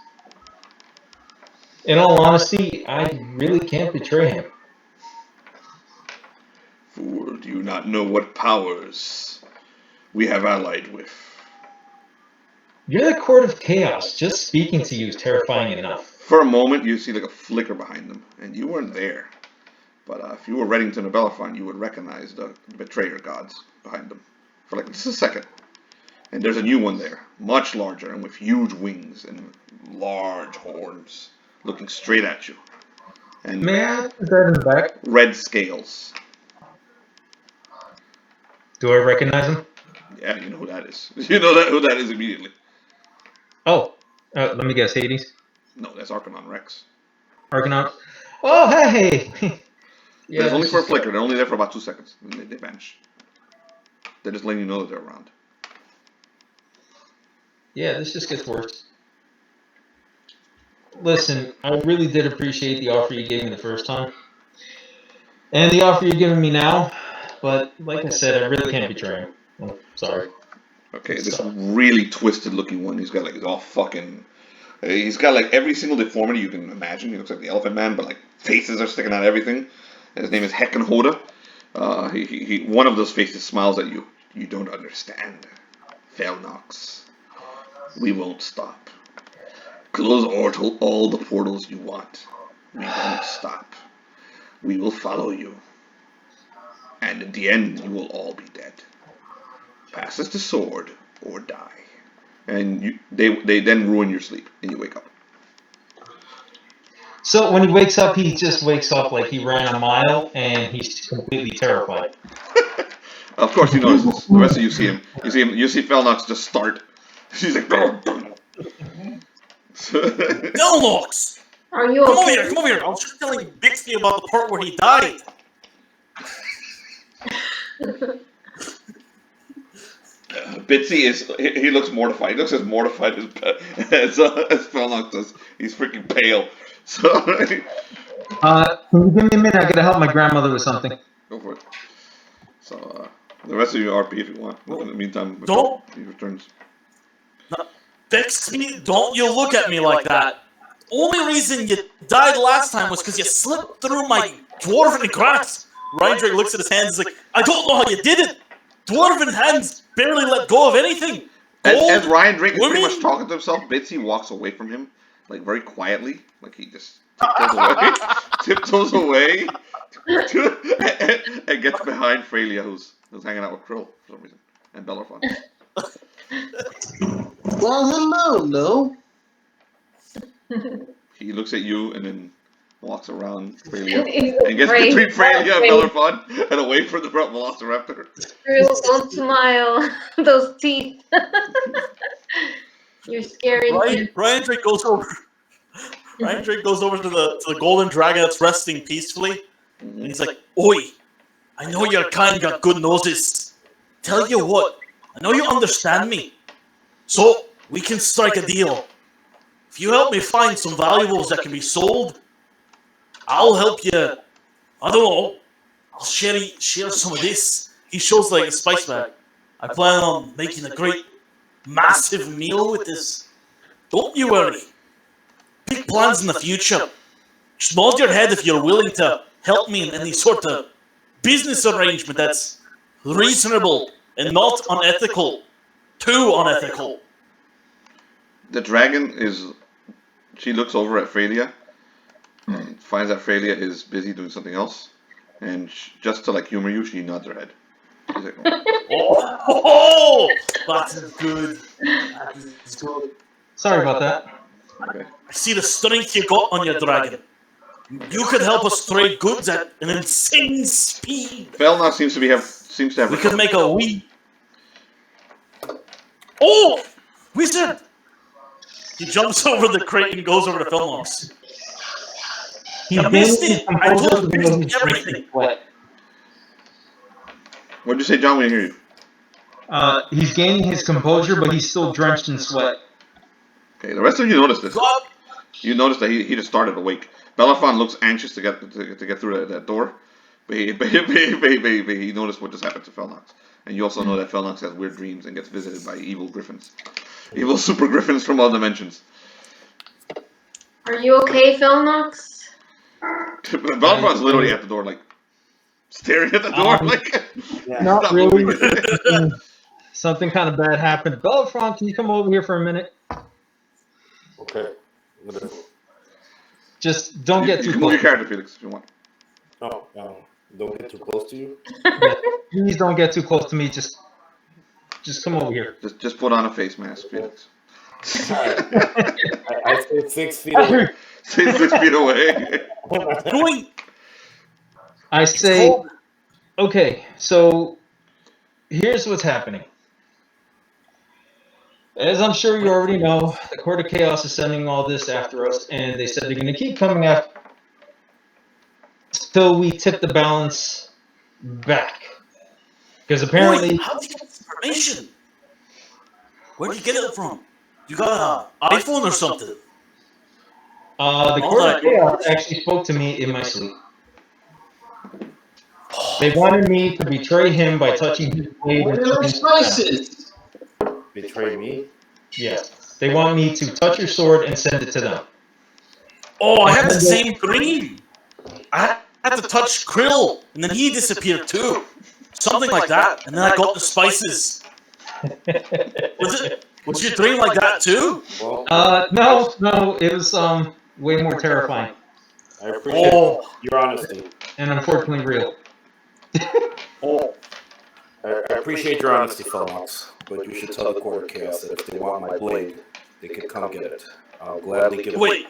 In all honesty, I really can't betray him. Fool, do you not know what powers we have allied with? You're the Court of Chaos. Just speaking to you is terrifying enough. For a moment, you see like a flicker behind them, and you weren't there. But if you were Reddington or Bellerophon, you would recognize the betrayer gods behind them. For like just a second. And there's a new one there, much larger and with huge wings and large horns, looking straight at you. And May I put that in the back? red scales. Do I recognize him? Yeah, you know who that is. You know who that is immediately. Oh, let me guess, Hades? No, that's Arcanon Rex. Argonaut? Oh, hey! Yeah, it's only for a flicker. They're only there for about 2 seconds. And they vanish. They're just letting you know that they're around. Yeah, this just gets worse. Listen, I really did appreciate the offer you gave me the first time. And the offer you're giving me now. But, like I said, I really can't betray him. Oh, sorry. Okay, this really twisted looking one. He's got like, he's all fucking... He's got like every single deformity you can imagine. He looks like the Elephant Man, but like faces are sticking out of everything. And his name is Heckin Hoda. One of those faces smiles at you. You don't understand. Felnox. We won't stop. Close all the portals you want. We won't stop. We will follow you. And in the end, you will all be dead. Pass us the sword or die. And they then ruin your sleep, and you wake up. So when he wakes up, he just wakes up like he ran a mile, and he's completely terrified. Of course, you notice this. The rest of you see him. You see Felnox just start. He's like, Felnox! Are you Come over okay? here, come over here. I was just telling Bixby about the part where he died. Bitsy he looks mortified. He looks as mortified as Felnox does. He's freaking pale. So Can you give me a minute? I gotta help my grandmother with something. go for it. So the rest of you RP if you want. In the meantime, Don't. he returns. Bixby, don't you look at me like that. Only reason you died last time was because you slipped through my dwarven grasp. Ryan looks at his hands and is like, I don't know how you did it. Dwarven hands barely let go of anything. As Ryan Drake is pretty women? much talking to himself, Bitsy walks away from him, like very quietly, like he just tiptoes away, and gets behind Freya, who's hanging out with Krill for some reason, and Bellerophon. Well, hello, no. He looks at you and then walks around Freya He's and gets afraid. between Freya and Afraid. Bellerophon and away from the Velociraptor. Krill, don't smile. Those teeth. You're scaring me. Ryan Drake goes over. Ryan Drake goes over to the golden dragon that's resting peacefully, and he's like, "Oi, I know your kind got good noses. Tell you what, I know you understand me, so we can strike a deal. If you help me find some valuables that can be sold, I'll help you. I don't know. I'll share some of this." He shows like a spice bag. I plan on making a great, massive meal with this. Don't you worry. Big plans in the future. Just nod your head if you're willing to help me in any sort of business arrangement that's reasonable and not unethical. Too unethical. The dragon she looks over at Freya and finds that Freya is busy doing something else, and just to like humor you, she nods her head. She's like, Oh, that is good. That is good. Sorry about that. okay. I see the strength you got on your dragon. You could help us trade goods at an insane speed. Felnox seems to have We could make a wee. Oh, wizard! He jumps over the crate and goes over to Felnox. You missed it. I told you everything. What? What'd you say, John? We didn't hear you. He's gaining his composure, but he's still drenched in sweat. Okay, the rest of you notice this. God, You notice that he just started awake. Bellerophon looks anxious to get through that door, but he noticed what just happened to Felnox. And you also know that Felnox has weird dreams and gets visited by evil griffins, evil super griffins from all dimensions. Are you okay, Felnox? Bellerophon's literally at the door, like staring at the door, like Not stop really. moving. Something kind of bad happened. Bellerophon, can you come over here for a minute? Okay. Just don't get You too can move your close. character, Felix, if you want. No, don't get too close to you. Please don't get too close to me. Just come over here. Just put on a face mask, Felix. I stay 6 feet away. Stay 6 feet away. doing. I say, okay, so here's what's happening. As I'm sure you already know, the Court of Chaos is sending all this after us, and they said they're going to keep coming after till we tip the balance back. Because apparently, How did you get this information? Where did you get it from? You got an iPhone or something? the Court of Chaos actually spoke to me in my sleep. They wanted me to betray him by touching his blade. Where are the spices? Betray me? Yes. They want me to touch your sword and send it to them. Oh, I had the same dream. I had to touch Krill, and then he disappeared too. Something like that. And then I got the spices. Was your dream like that too? Well, No, it was way more terrifying I appreciate Oh, your honesty. and unfortunately real. I appreciate your honesty, Felnox, but you should tell the Court of Chaos that if they want my blade, they could come get it. I'll gladly give it. wait.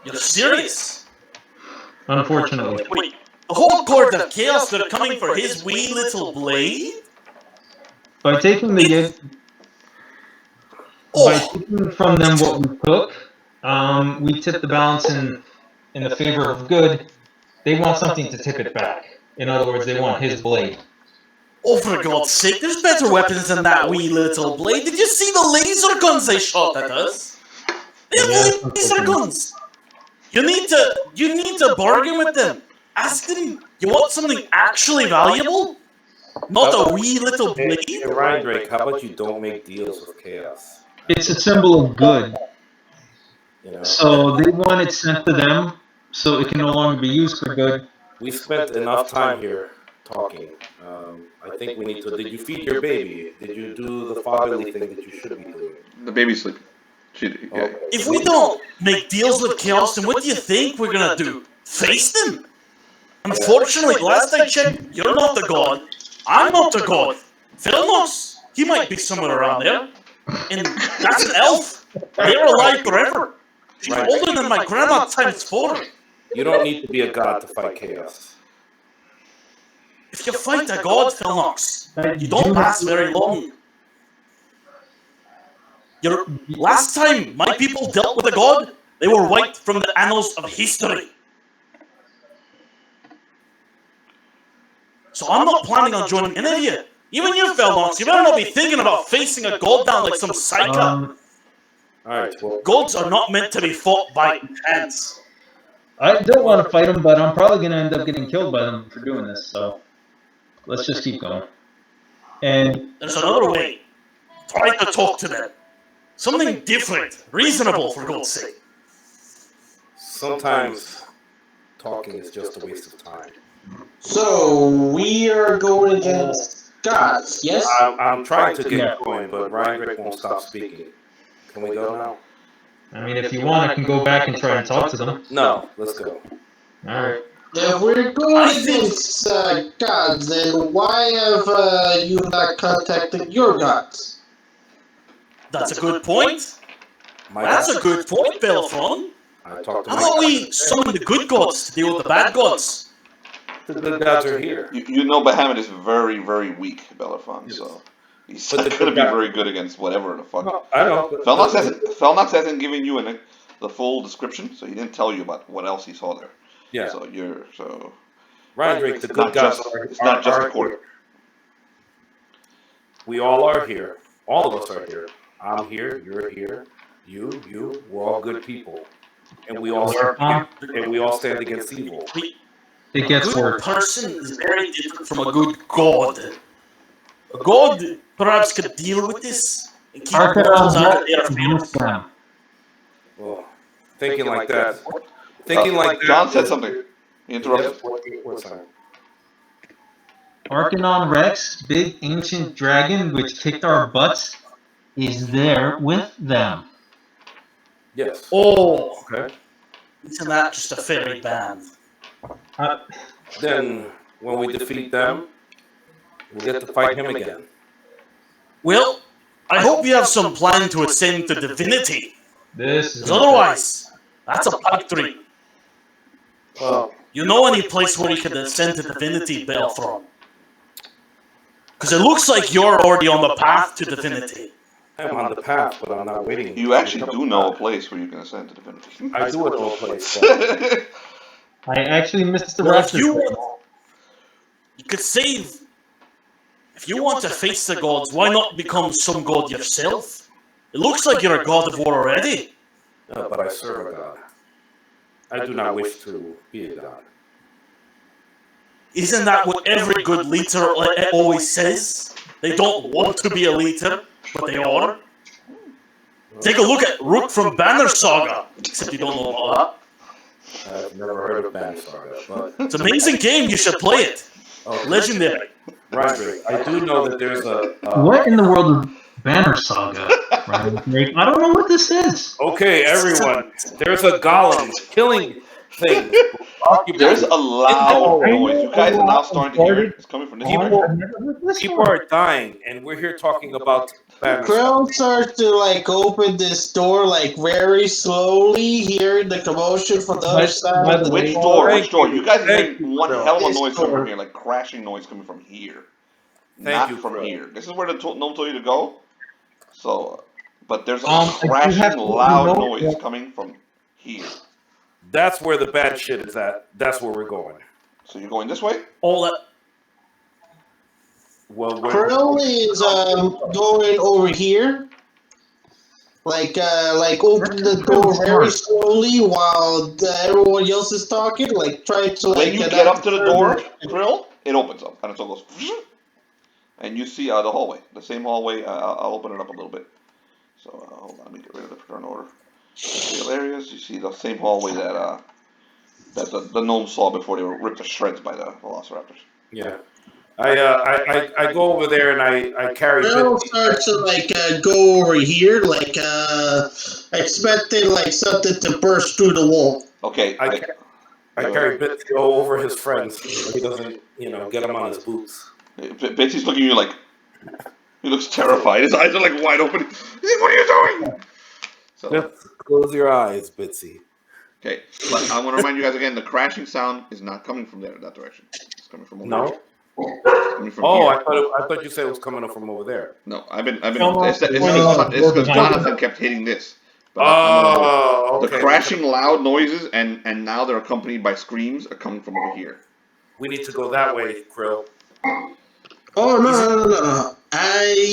You're serious? Unfortunately. Wait, the whole court of chaos are coming for his wee little blade? By taking from them what we took, we tip the balance in the favor of good. They want something to tip it back. In other words, they want his blade. Oh, for God's sake, there's better weapons than that wee little blade. Did you see the laser guns they shot at us? They have laser guns. You need to bargain with them. Ask them, you want something actually valuable? Not a wee little blade? Hey, Ryan Drake, how about you don't make deals with chaos? It's a symbol of good. You know? So they want it sent to them so it can no longer be used for good. We spent enough time here talking. I think we need to. Did you feed your baby? Did you do the fatherly thing that you should be doing? The baby's sleeping. Yeah. If we don't make deals with chaos, then what do you think we're gonna do? Face them? Unfortunately, last I checked, you're not the god. I'm not the god. Philnos, he might be somewhere around there. And that's an elf. They're alive forever. She's older than my grandma times 4. You don't need to be a god to fight chaos. If you fight a god, Philnox, you don't last very long. Last time my people dealt with a god, they were wiped from the annals of history. So I'm not planning on joining any of you. Even you, Philnox, you better not be thinking about facing a god down like some psycho. Alright, well, Gods are not meant to be fought by chance. I don't want to fight them, but I'm probably going to end up getting killed by them for doing this, so let's just keep going. And there's another way. Try to talk to them. Something different, reasonable, for God's sake. sometimes talking is just a waste of time. So we are going against gods, yes? I'm trying to get going, but Ryan Rick won't stop speaking. Can we go now? I mean, if you want, I can go back and try and talk to them. No, let's go. Alright. If we're going against gods, then why have you not contacted your gods? That's a good point. That's a good point, Belfron. I talked to How about we summon the good gods to deal with the bad gods? The good gods are here. You know Bahamut is very, very weak, Bellerophon, so he's not going to be very good against whatever the fuck. No, I know. Felnox hasn't given you the full description, so he didn't tell you about what else he saw there. Yeah. So Ryan Drake, the good gods it's not just a court. We all are here. All of us are here. I'm here. You're here. You. We're all good people, and we all stand against evil. It gets A good worse. person is very different from a good god. A god perhaps could deal with this and keep mortals out of their affairs. Well, thinking like that. Thinking like that. John said something. He interrupted. What's that? Arcanon Rex, big ancient dragon which kicked our butts, is there with them. Yes. Oh, Okay. isn't that just a fairy band? Then, when we defeat them, we'll get to fight him again. Well, I hope you have some plan to ascend to divinity. This is Because otherwise, that's a pipe dream. Well, You know any place where you can ascend to divinity, Belfron? Because it looks like you're already on the path to divinity. I'm on the path, but I'm not waiting. You actually do know a place where you can ascend to divinity. I do know a place. But I actually missed the Well, rest if of you it. could save. If you want to face the gods, why not become some god yourself? It looks like you're a god of war already. but I serve a god. I do not wish to be a god. Isn't that what every good leader always says? They don't want to be a leader, but they are. Take a look at Rook from Banner Saga. Except you don't know about I've never heard of Banner Saga, but that. It's an amazing game. You should play it. Legendary. Ryan, I do know that there's a. What in the world of Banner Saga? Ryan Drake? I don't know what this is. Okay, everyone. There's a golem killing things. There's a loud noise. You guys are now starting to hear it. It's coming from this way. People are dying, and we're here talking about Krill starts to like open this door like very slowly, hearing the commotion from the other side of the Which door. door? Which door? You guys are Thank hearing you, one Krill. hell of a This noise coming door. from here, like crashing noise coming from here, Thank not you, from Krill. here. This is where the gnome told you to go. So, but there's a I do have crashing, to loud know noise that- coming from here. That's where the bad shit is at. That's where we're going. So you're going this way? Oh, that. Well, when Krill is going over here, like open the door very slowly while everyone else is talking, like trying to like. When you get up to the door, Krill, it opens up and it all goes, and you see the hallway, the same hallway. I'll open it up a little bit. So hold on, let me get rid of the turn order. Real areas. You see the same hallway that the gnomes saw before they were ripped to shreds by the velociraptors. yeah, I go over there and I carry Krill Bitsy. starts to like go over here, like expecting like something to burst through the wall. Okay. I carry Bitsy over his friends. So he doesn't, get him on his boots. Betsy's looking at you like he looks terrified. His eyes are like wide open. He's like, "What are you doing?" So Just close your eyes, Bitsy. okay, but I want to remind you guys again: the crashing sound is not coming from there, that direction. It's coming from over No. here. It's coming from Oh, here. I thought you said it was coming up from over there. No, I've been. No, It's no, because Jonathan kept hitting this. But Oh, the okay. crashing loud noises and now they're accompanied by screams are coming from over here. We need to go that way, Krill. Oh no!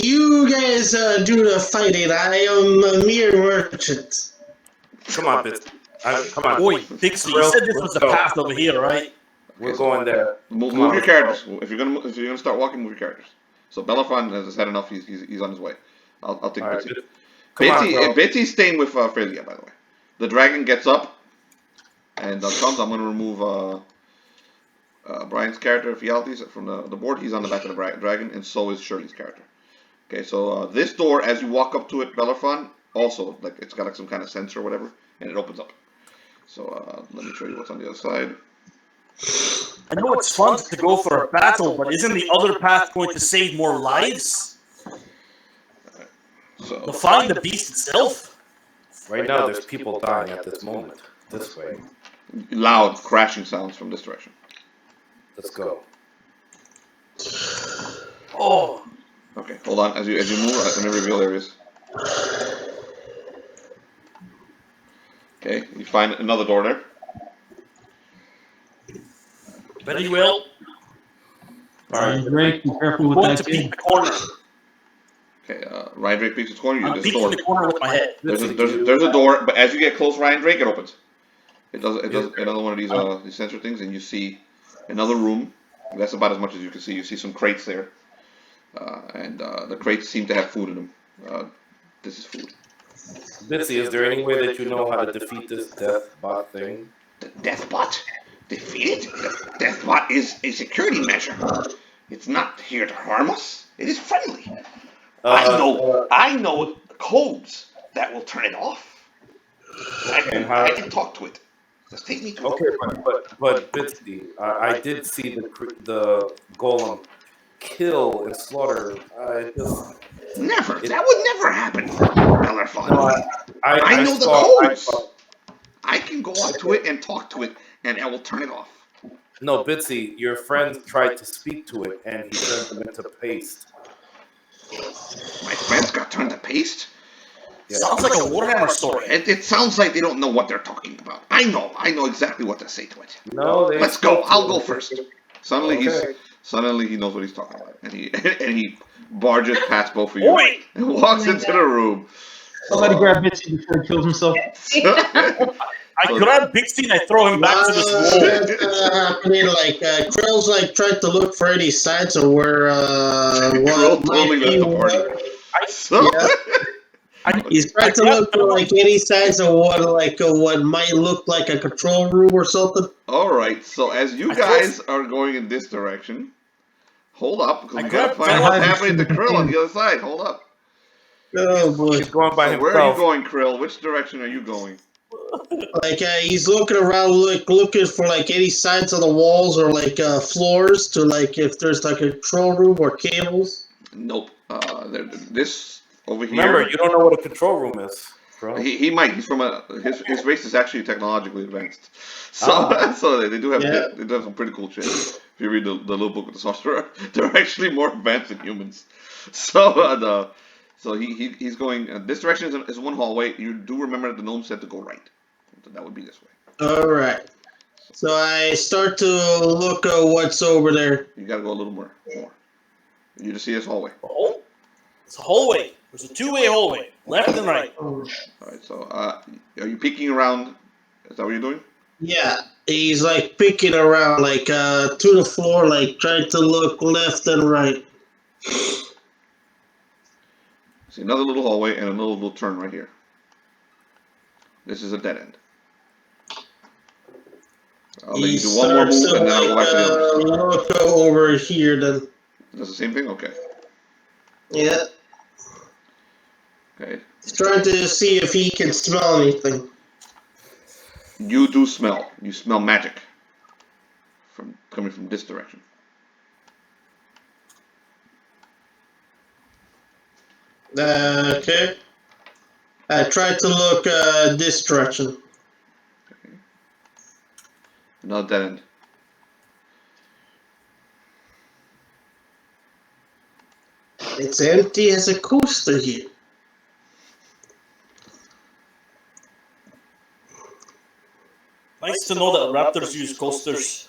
You guys do the fighting. I am a mere merchant. Come on, Bitsy. Come on. Boy, Dixie, you said this was the path over here, right? We're going there. Move Come on, your let's characters. If you're gonna start walking, move your characters. So Belafon has had enough. He's on his way. I'll take All right, Bitsy. come on, Bitsy, Krill. Bitsy's staying with Frelia, by the way. The dragon gets up and comes. I'm gonna remove Brian's character, Fialtes, from the board. He's on the back of the dragon, and so is Shirley's character. Okay, so this door, as you walk up to it, Belafon, also like it's got like some kind of sensor or whatever, and it opens up. So let me show you what's on the other side. I know it's fun to go for a battle, but isn't the other path going to save more lives? So To find the beast itself? Right now, there's people dying at this moment. This way. loud crashing sounds from this direction. Let's go. Oh, Okay, hold on. As you move, let me reveal areas. Okay, you find another door there. very well. Alright, Drake, be careful with Going that to kid. peek the corner. Okay, Ryan Drake peeks his corner. I'm There's a peeking door. the corner with my head. There's a door, but as you get close, Ryan Drake, it opens. It does another one of these sensor things, and you see another room. That's about as much as you can see. You see some crates there, and the crates seem to have food in them. This is food. Bitsy, is there any way that you know how to defeat this death bot thing? The Deathbot? Defeat it? The Deathbot is a security measure. It's not here to harm us. It is friendly. I know codes that will turn it off. I can talk to it. Just take me to Okay, but Bitsy, I did see the golem kill and slaughter. Never. That would never happen. Bellerfon. No, I know the saw- codes. I can go up to it and talk to it, and I will turn it off. No, Bitsy, your friend tried to speak to it, and he turned them into paste. My friends got turned to paste. Yeah. Sounds like a Warhammer story. It sounds like they don't know what they're talking about. I know exactly what to say to it. No, they Let's go. I'll go first. Suddenly Okay. he knows what he's talking about, and he barges past both of you Oi! and walks into the room. Somebody grab Bitsy before he kills himself. I grab Bixie and I throw him back to this wall. That's happening. Like Krill's like trying to look for any signs of where Krill what totally might be. left the party. So, Yeah. He's trying to look for like any signs of what might look like a control room or something. all right. So as you guys are going in this direction, hold up because we gotta find what's happening to Krill on the other side. Hold up. Oh boy! He's going by So where are you himself. going, Krill? Which direction are you going? Like he's looking around, looking for like any signs on the walls or like floors to like if there's like a control room or cables. Nope. This over here. Remember, you don't know what a control room is, bro. He might. He's from his race is actually technologically advanced. So so they do have Yeah. they do have some pretty cool shit. If you read the little book with the sorcerer, they're actually more advanced than humans. So so he's going this direction is one hallway. You do remember that the gnome said to go right. So that would be this way. All right. So I start to look at what's over there. You gotta go a little more. You just see this hallway. Oh, it's a hallway. There's a two-way hallway, left and right. All right. So are you peeking around? Is that what you're doing? Yeah, he's like picking around, like to the floor, like trying to look left and right. See another little hallway and another little turn right here. This is a dead end. I'll let you do one more move and then I'll go back to the others. Look over here then. That's the same thing? Okay. Yeah, Okay. he's trying to see if he can smell anything. You do smell. You smell magic coming from this direction. Okay. I tried to look this direction. Okay. Another dead end. It's empty as a coaster here. Nice to know that raptors use coasters.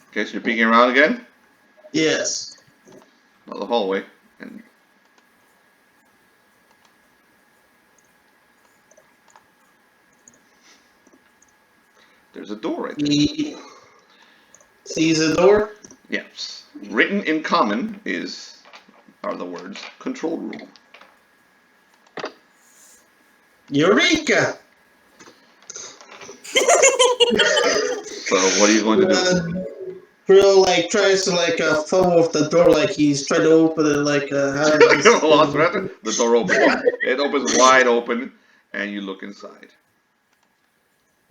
Okay, so you're peeking around again. Yes. Another hallway. And there's a door right there. He sees a door. Yes. Written in common are the words control room. Eureka! So what are you going to do? Krill like tries to like fumble with the door, like he's trying to open it, like Velociraptor, the door opens. It opens wide open, and you look inside.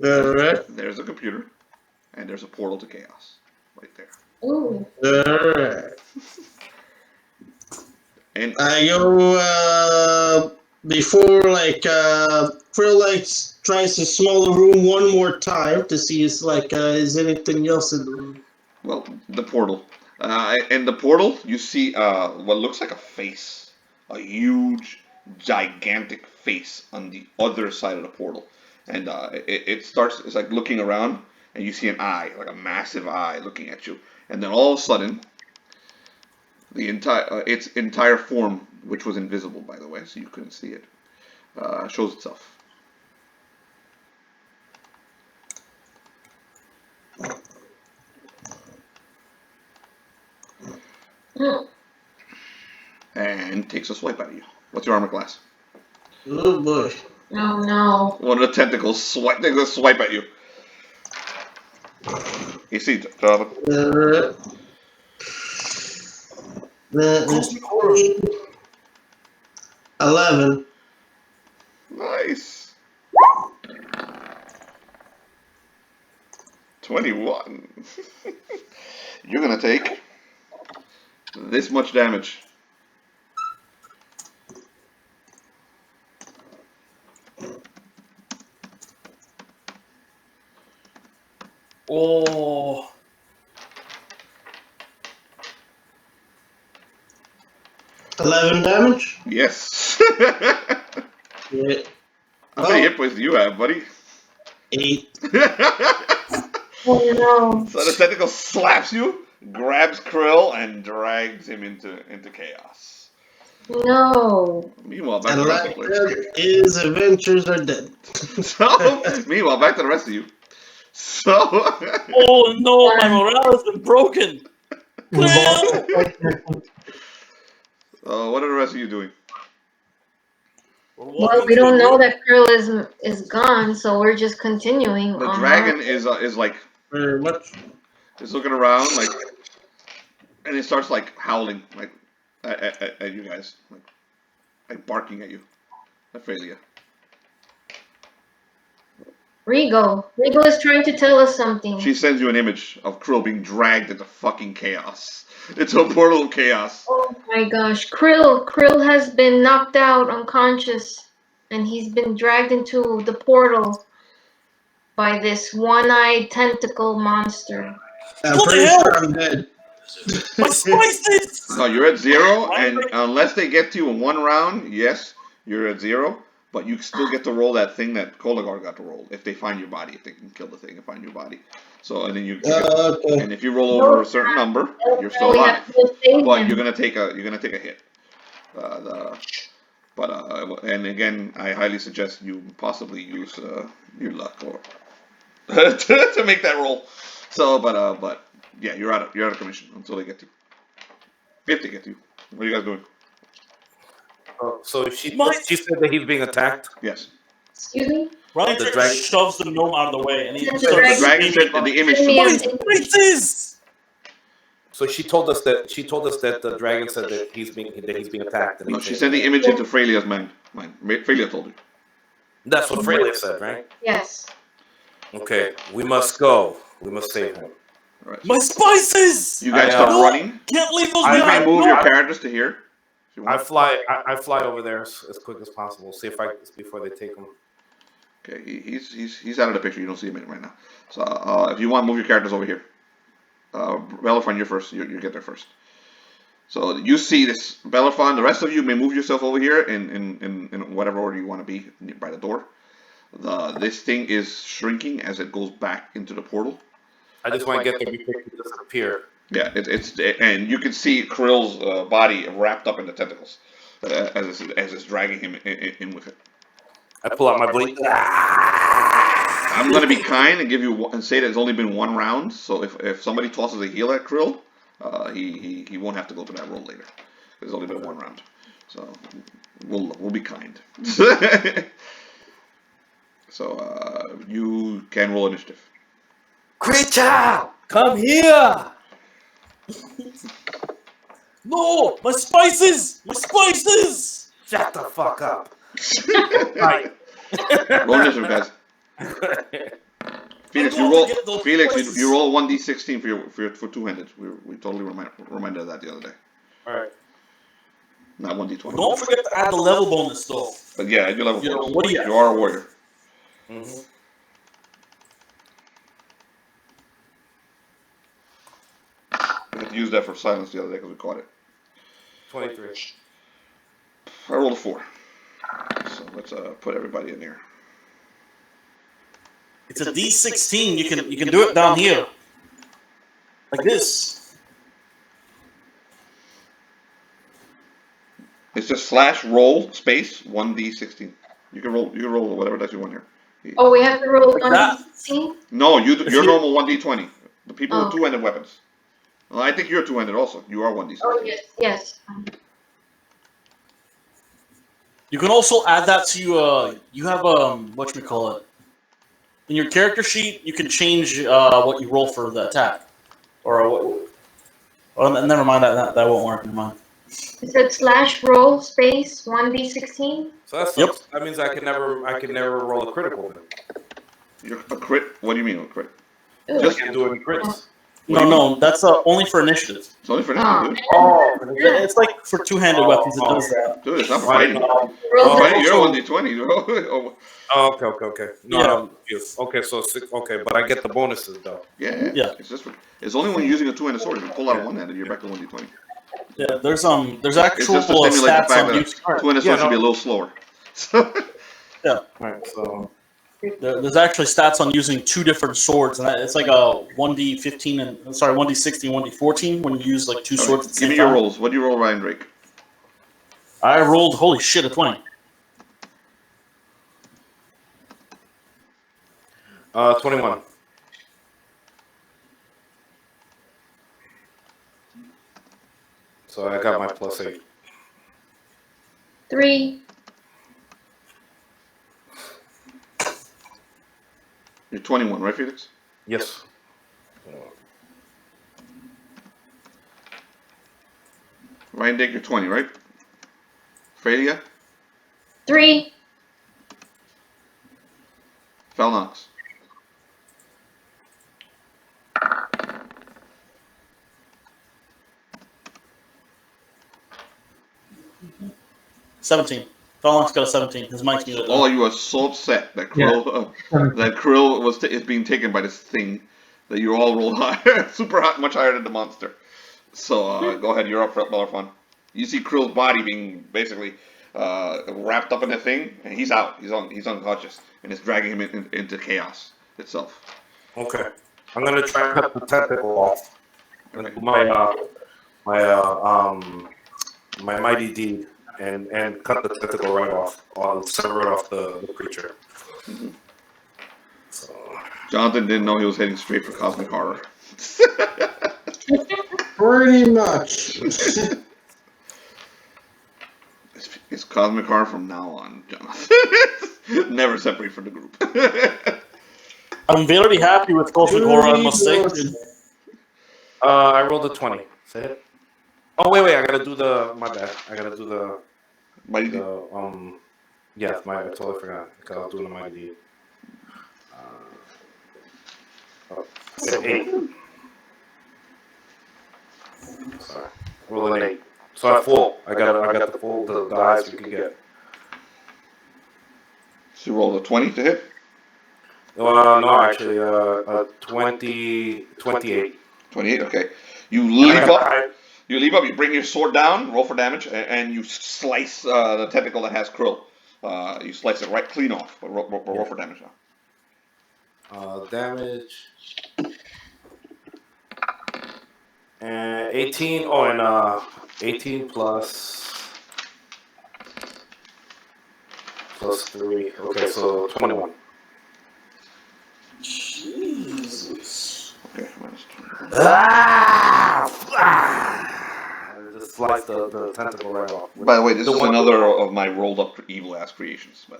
Alright. There's a computer, and there's a portal to chaos right there. Ooh. Alright. And I go before like Krill like tries to smell the room one more time to see if like is anything else in the room. well, the portal. In the portal, you see what looks like a face, a huge, gigantic face on the other side of the portal, and it starts. It's like looking around, and you see an eye, like a massive eye, looking at you, and then all of a sudden, its entire form, which was invisible by the way, so you couldn't see it, shows itself. And takes a swipe at you. What's your armor class? Oh boy. Oh no. One of the tentacles takes a swipe at you. You see, Jonathan? Alright. That is 11. Nice. 21. You're gonna take this much damage. Oh, 11 damage? Yes. Yeah. How many hit points do you have, buddy? 8. Oh no. So the tentacle slaps you, grabs Krill, and drags him into chaos. No. Meanwhile, back to And the rest like of the players. that, his adventures are dead. So, meanwhile, back to the rest of you. So, oh no, my morale has been broken. what are the rest of you doing? Well, we don't know that Krill is gone, so we're just continuing. The on dragon our- is like Very much. is looking around like, and it starts like howling like at you guys, like barking at you, Ophelia. Rigo. Rigo is trying to tell us something. She sends you an image of Krill being dragged into fucking chaos. It's a portal of chaos. Oh my gosh. Krill has been knocked out unconscious. And he's been dragged into the portal by this one-eyed tentacle monster. I'm What the pretty hell? sure I'm dead. My spices! No, you're at 0, and unless they get to you in 1 round, yes, you're at 0. But you still get to roll that thing that Kolagar got to roll if they find your body, if they can kill the thing and find your body. So and then Okay. and if you roll over a certain number, you're still We alive. have to go save But him. you're gonna take a hit. And again, I highly suggest you possibly use your luck or to make that roll. So, but yeah, you're out of commission until they get to you. If they get to you, what are you guys doing? So she said that he's being attacked. Yes. Excuse me? Ryan The just dragon- shoves the gnome out of the way, and he The starts The dragon screaming, said the image. Send me "My an- spices!" So she told us that the dragon said that he's being attacked. And No, he's she being- sent the image into Frelia's mind. Frelia told you. That's what Freya said, right? Yes. Okay, we must go. We must save him. All right. My spices! You guys I, start No! running. Can't leave those I- You may behind! move No! your characters to here. If you I want. fly over there as quick as possible. See if before they take him. Okay, he's out of the picture. You don't see him in it right now. So if you want, move your characters over here. Bellerophon, you're first. You get there first. So you see this Bellerophon. The rest of you may move yourself over here in whatever order you want to be by the door. This thing is shrinking as it goes back into the portal. I just want to get there before he disappear. Yeah, and you can see Krill's body wrapped up in the tentacles as it's dragging him in with it. I pull out my blade. I'm gonna be kind and give you and say that it's only been 1 round. So if somebody tosses a heal at Krill, he won't have to go through that roll later. It's only been 1 round, so we'll be kind. So you can roll initiative. Creature, come here! No! My spices! My spices! Shut the fuck up! Right. Roll initiative, guys. Felix, I you want roll. to get those Felix, spices. you roll 1d16 for two-handed. We totally reminded of that the other day. All right. Not 1d20. Don't forget to add the level bonus, though. But yeah, you're level You know, 4. what do you You are a warrior. Mm-hmm. We had to use that for silence the other day because we caught it. 23. I rolled a 4. So let's put everybody in here. It's a D16. You can do it down here, like this. It's just /roll space 1d16. You can roll whatever dice you want here. Oh, we have to roll Like that? 1d16? No, your you- normal 1d20. The people Oh. with two-handed weapons. Well, I think you're two-handed also. You are 1d16. Oh, yes, yes. You can also add that to you have whatchamacallit. In your character sheet, you can change what you roll for the attack. Or never mind, that won't work. Never mind. It said /roll space 1d16? So that's Yep. that means I can never roll a critical. Then. You're a crit. What do you mean a crit? Ooh. Just- I can't do any crits. No, that's only for initiative. It's only for this, Oh. dude. Oh, It's like for two-handed weapons, it does that. Dude, it's not Right. fighting. Roll Oh, the- Fighting, you're 1d20. Oh, okay. No, Yeah. I'm confused. Okay, so but I get the bonuses though. yeah. Yeah. It's only when you're using a two-handed sword. If you pull out one-handed, you're back to 1d20. Yeah, there's It's actual just to stimulate the stats fact on that using. two-handed Yeah, sword should be a no. little slower. Right. So There's actually stats on using 2 different swords, and it's like a 1d15 and 1d16, 1d14 when you use like 2 All swords right, at the give same me your time. rolls. What do you roll, Ryan Drake? I rolled holy shit a 20. 21. So I got my +8. 3. You're 21, right, Felix? Yes. Ryan Drake, you're 20, right? Freya? 3. Felnox? 17. Phalanx got a 17. His mic's muted. All you are so upset that Krill is being taken by this thing that you all rolled high, super high, much higher than the monster. So go ahead, you're up for Bellerfon. You see Krill's body being basically wrapped up in the thing, and he's out. He's unconscious, and it's dragging him into chaos itself. Okay. I'm gonna try to cut the tentacle off. Okay. My mighty deed and cut the tentacle right off. I'll sever it off the creature. Mm-hmm. So Jonathan didn't know he was heading straight for cosmic horror. Pretty much. It's cosmic horror from now on, Jonathan. Never separate from the group. I'm very happy with Cosmic Horror, I must say. I rolled a 20. Say it. Oh wait, I gotta do my bad. I gotta do the Mighty deed. yeah, I totally forgot. Because I was doing the mighty deed. 8. Sorry. Roll an 8. So I full. I got the full the highest we can get. So you rolled a 20 to hit? No, actually, 28. 28, okay. You leap up, you bring your sword down, roll for damage, and you slice the tentacle that has Krill. You slice it right clean off, but roll for damage now. Damage. And 18. Oh, and 18 plus 3. Okay, so 21. Jesus. Okay, minus 20. Just slice the tentacle right off. By the way, this is another of my rolled up evil ass creations, by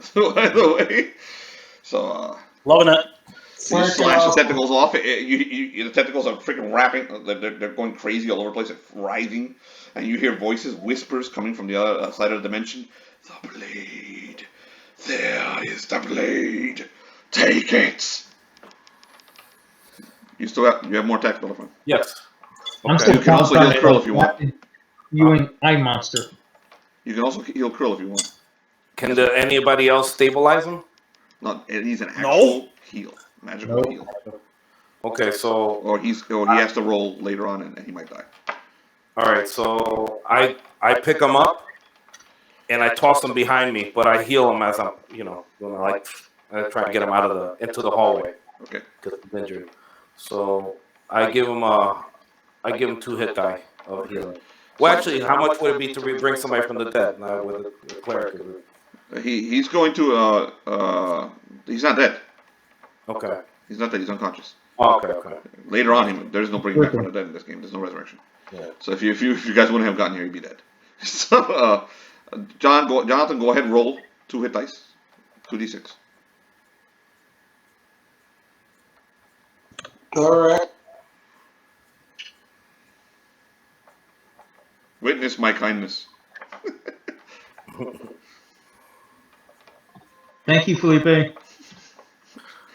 the way. So, Loving it. you slash the tentacles off. The tentacles are freaking wrapping. They're going crazy all over the place. They're writhing. And you hear voices, whispers coming from the other side of the dimension. The blade. There is the blade. Take it. You have more attacks, Bellerfon. Yes. I'm Okay. still You can also heal trying Krill if you want. You and I monster. You can also heal Krill if you want. Can anybody else stabilize him? Not, he's an No. actual heal. Magical Nope. heal. Okay, so Or he has to roll later on and he might die. all right, so I pick him up and I toss him behind me, but I heal him as I'm I try to get him out of into the hallway Okay. because he's injured. So I give him 2 hit die of healing. Well, actually, how much would it be to bring somebody from the dead? Not with the cleric. He's going to he's not dead. Okay. He's not dead. He's unconscious. Oh, okay. Later on, there's no bringing back from the dead in this game. There's no resurrection. Yeah. So if you guys wouldn't have gotten here, you'd be dead. So Jonathan, go ahead and roll 2 hit dice, 2d6. Alright. Witness my kindness. Thank you, Felipe.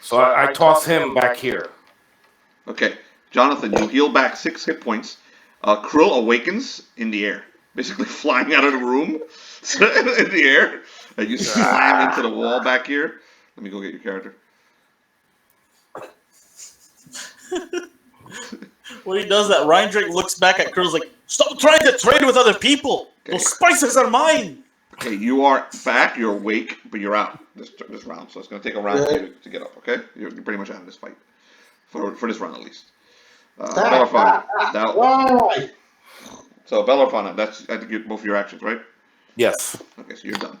So I toss him back here. Okay, Jonathan, you heal back 6 hit points. Krill awakens in the air, basically flying out of the room in the air, and you slam into the wall back here. Let me go get your character. When he does that, Ryan Drake looks back at Krill's like, "Stop trying to trade with other people. Those spices are mine." Okay, you are back, you're awake, but you're out this round, so it's going to take a round for you to get up, okay? You're pretty much out of this fight. For this round, at least. Bellerfon. Why? So, Bellerfon, that's, I think, both of your actions, right? Yes. Okay, so you're done.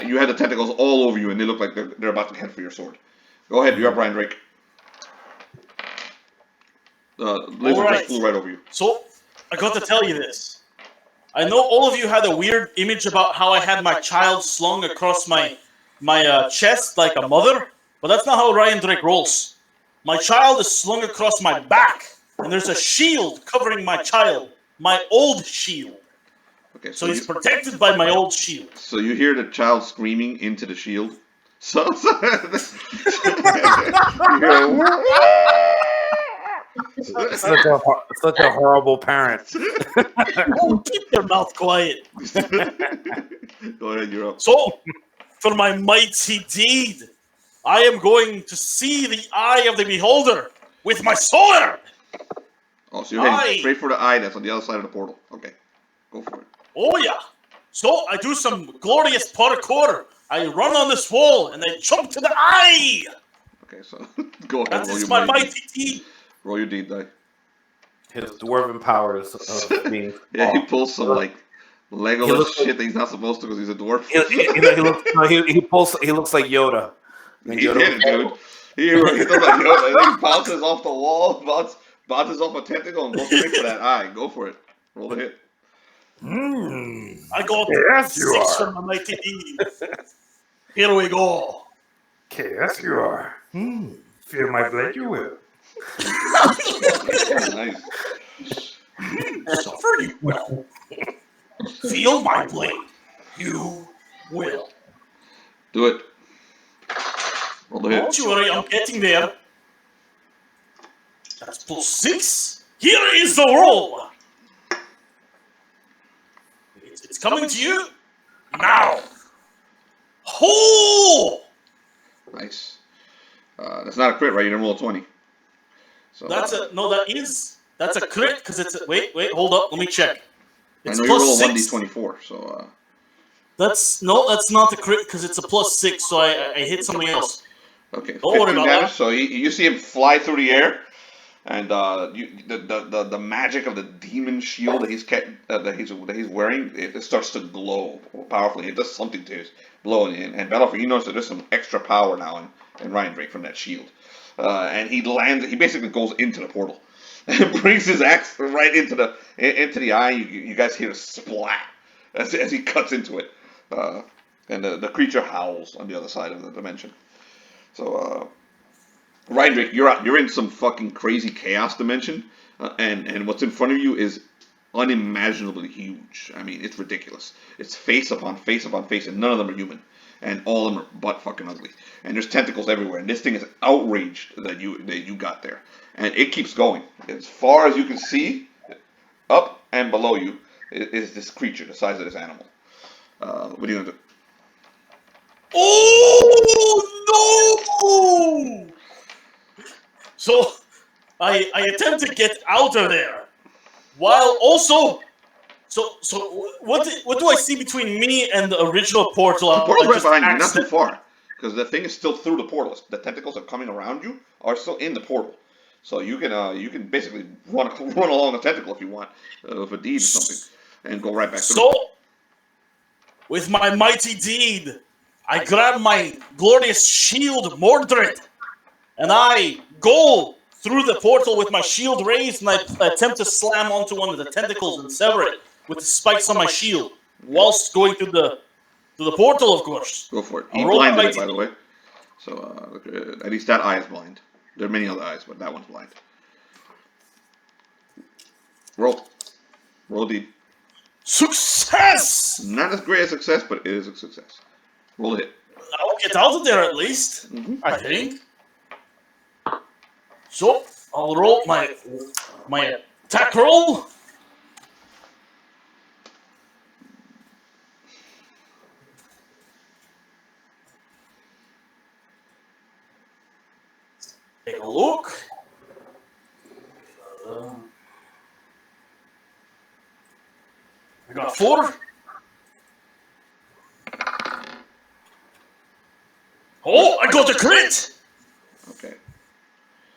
You had the tentacles all over you, and they look like they're about to head for your sword. Go ahead, you're up, Ryan Drake. Lizard Alright. just flew right over you. So, I got to tell you this. I know all of you had a weird image about how I had my child slung across my chest like a mother, but that's not how Ryan Drake rolls. My child is slung across my back, and there's a shield covering my child, my old shield. Okay, So he's protected by my old shield. So you hear the child screaming into the shield. So you hear Such a horrible parent. Oh, keep your mouth quiet. Go ahead, you're up. So, for my mighty deed, I am going to see the eye of the beholder with my sword. Oh, so you're heading Aye. straight for the eye that's on the other side of the portal. Okay, go for it. Oh yeah. So I do some glorious parkour. I run on this wall and I jump to the eye. Okay, so go ahead. That Roll is your my mighty. mighty deed. Roll your deed die. His dwarven powers of being. Yeah, he small. pulls some like He Legolas looks shit that he's not supposed to because he's a dwarf. He looks like Yoda. And He's Yoda hit it, dude. He does like Yoda. He bounces off the wall, bounces off a tentacle, and goes straight for that eye. Go for it. Roll the hit. I got Yes, you 6 are. from my mighty deed. Here we go. Okay, yes, you are. Feel my blade, you will. Nice. Suffer you will. Feel my blade. You will. Do it. Roll the hit. Don't you worry, I'm getting there. That's +6. Here is the roll. It's coming to you now. Oh! Nice. That's not a crit, right? You didn't roll a 20. So That's a crit because it's wait, hold up, let me check. I It's know you roll a +6. 1d24. So That's not a crit because it's a +6, so I hit something else. okay, Don't worry 15 about damage. that. So you see him fly through the air, and the magic of the demon shield that he's wearing, it starts to glow powerfully. It does something to his blow, and Battlefield, you notice that there's some extra power now in Ryan Drake from that shield, and he lands. He basically goes into the portal and brings his axe right into the eye. You guys hear a splat as he cuts into it, and the creature howls on the other side of the dimension. So, Ryan, you're in some fucking crazy chaos dimension, and what's in front of you is unimaginably huge. I mean, it's ridiculous. It's face upon face upon face, and none of them are human, and all of them are butt fucking ugly. And there's tentacles everywhere, and this thing is outraged that you got there, and it keeps going as far as you can see, up and below you is this creature the size of this animal. What are you gonna do? Oh no! So I attempt to get out of there, while also. So what do I see between me and the original portal? The portal's I right just behind you. You're not too accident- far. Because the thing is still through the portal. The tentacles are coming around you are still in the portal. So you can basically run along the tentacle if you want, with a deed or something, and go right back through. So, with my mighty deed, I grab my glorious shield, Mordred, and I go through the portal with my shield raised, and I attempt to slam onto one of the tentacles and sever it with the spikes on my shield, whilst going through the portal, of course. Go for it. He I'll roll blinded my it, by the way. So at least that eye is blind. There are many other eyes, but that one's blind. Roll. Roll a deed. Success! Not as great a success, but it is a success. Roll a hit. I'll get out of there at least, I think. So, I'll roll my attack roll. Take a look. I got 4. Oh, I got a crit! Okay.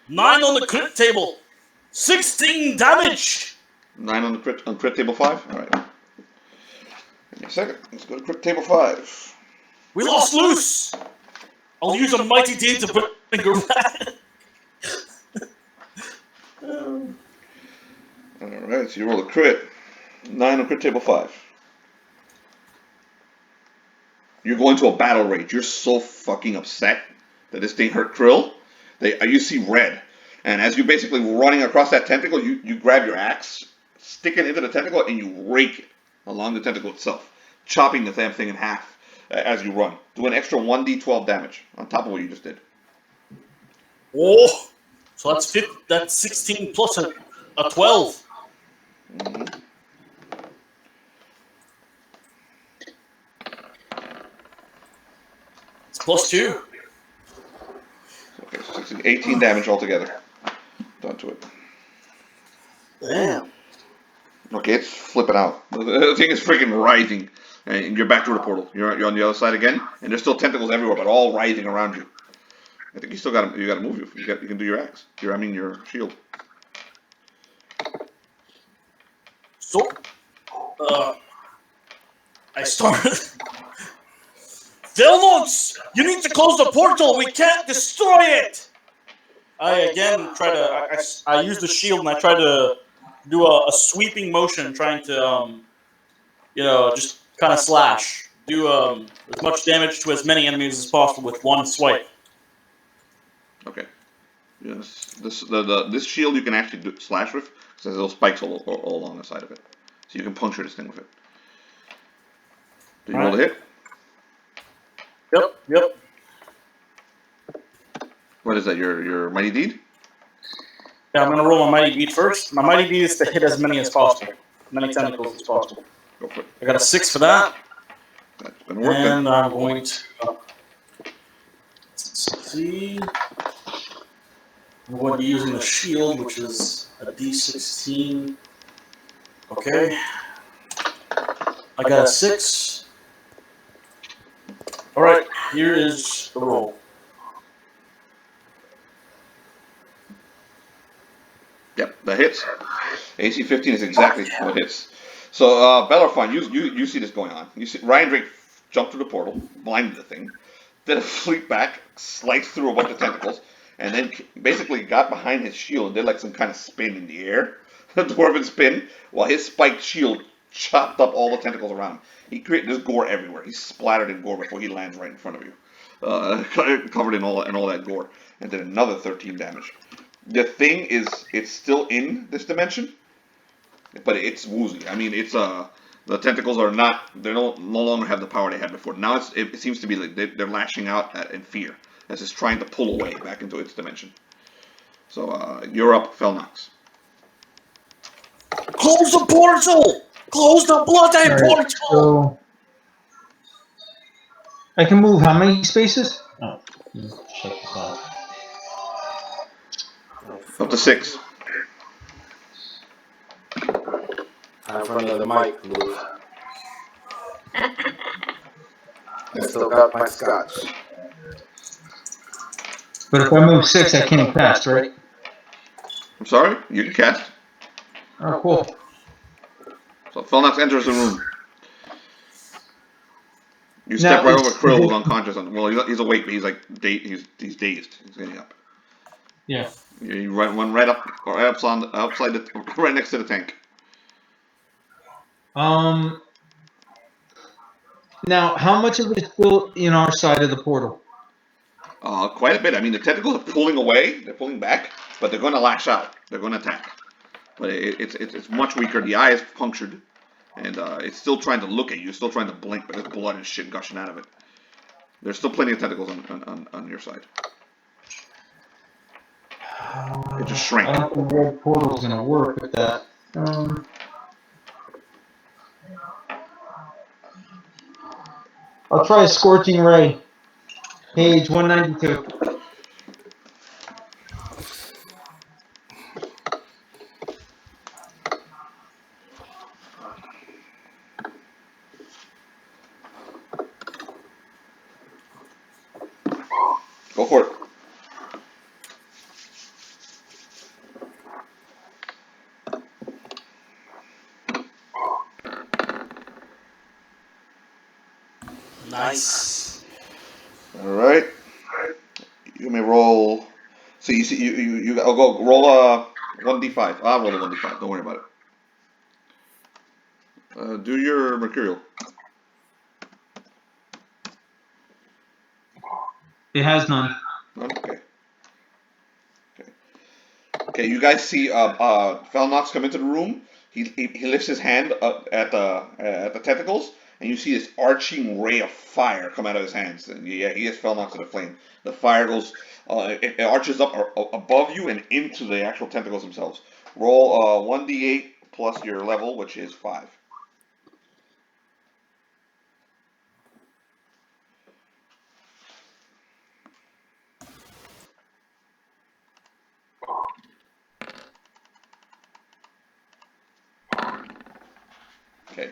9 on the crit table. 16 damage. 9 on the crit table 5. All right. Give me a second. Let's go to crit table 5. We lost loose. I'll use a mighty deed to bring her back. All right. So you roll a crit. 9 on crit table 5. You're going to a battle rage. You're so fucking upset that this thing hurt Krill. You see red. And as you're basically running across that tentacle, you grab your axe, stick it into the tentacle, and you rake it along the tentacle itself, chopping the damn thing in half as you run. Do an extra 1d12 damage on top of what you just did. Oh, so that's 16 plus a 12. Mm-hmm. +2. Okay, so 16, 18 damage altogether. Done to it. Damn. Okay, it's flipping out. The thing is freaking writhing. And you're back through the portal. You're on the other side again, and there's still tentacles everywhere, but all writhing around you. I think you still got to move. You can do your axe. Your shield. So, I started. Delnox, you need to close the portal. We can't destroy it. I again try to. I use the shield and I try to do a sweeping motion, trying to just kind of slash, do as much damage to as many enemies as possible with one swipe. Okay. Yes. This shield you can actually slash with because there's little spikes all along the side of it, so you can puncture this thing with it. Do you roll the hit? Yep. What is that? Your mighty deed? Yeah, I'm gonna roll my mighty bead first. My mighty bead is to hit as many as possible, many tentacles as possible. Go for it. I got a 6 for that, That's gonna work and then. I'm going to see. I'm going to be using the shield, which is a D16. Okay. I got a 6. All right, here is the roll. Yep, that hits. AC 15 is exactly what hits. So, Bellerfine, you see this going on. You see Ryan Drake jump through the portal, blinded the thing, did a fleet back, sliced through a bunch of tentacles, and then basically got behind his shield and did like some kind of spin in the air, a dwarven spin, while his spiked shield chopped up all the tentacles around him. He created this gore everywhere. He's splattered in gore before he lands right in front of you, covered in all that gore, and did another 13 damage. The thing is, it's still in this dimension, but it's woozy. I mean, it's the tentacles are not. They no longer have the power they had before. Now it seems to be like they're lashing out in fear as it's trying to pull away back into its dimension. So you're up, Felnox. Close the portal! Close the bloody portal! So I can move how many spaces? Oh, check this out. Up to 6. Time for another mic move. I still got my scotch. But if I move 6, I can't cast, right? I'm sorry. You can cast. Oh, cool. So Felnox enters the room. You Now, step right over is Krill, it- who's unconscious. Well, he's awake, but he's like he's dazed. He's getting up. Yeah. You run right up or outside right next to the tank. Now, how much of it is still in our side of the portal? Quite a bit. I mean, the tentacles are pulling away. They're pulling back, but they're going to lash out. They're going to attack. But it's much weaker. The eye is punctured, and it's still trying to look at you. It's still trying to blink, but there's blood and shit gushing out of it. There's still plenty of tentacles on your side. It just shrank. I don't think the red portal is going to work with that. I'll try a scorching ray. Page 192. Go for it. Nice. All right. You may roll. So you see you. I'll go roll a 1d5. I'll roll a 1d5. Don't worry about it. Do your mercurial. It has none. Okay. Okay, you guys see Felnox come into the room. He lifts his hand up at the tentacles, and you see this arching ray of fire come out of his hands. And yeah, he is Felnox of the flame. The fire goes, it arches up above you and into the actual tentacles themselves. Roll 1d8 plus your level, which is 5. Okay.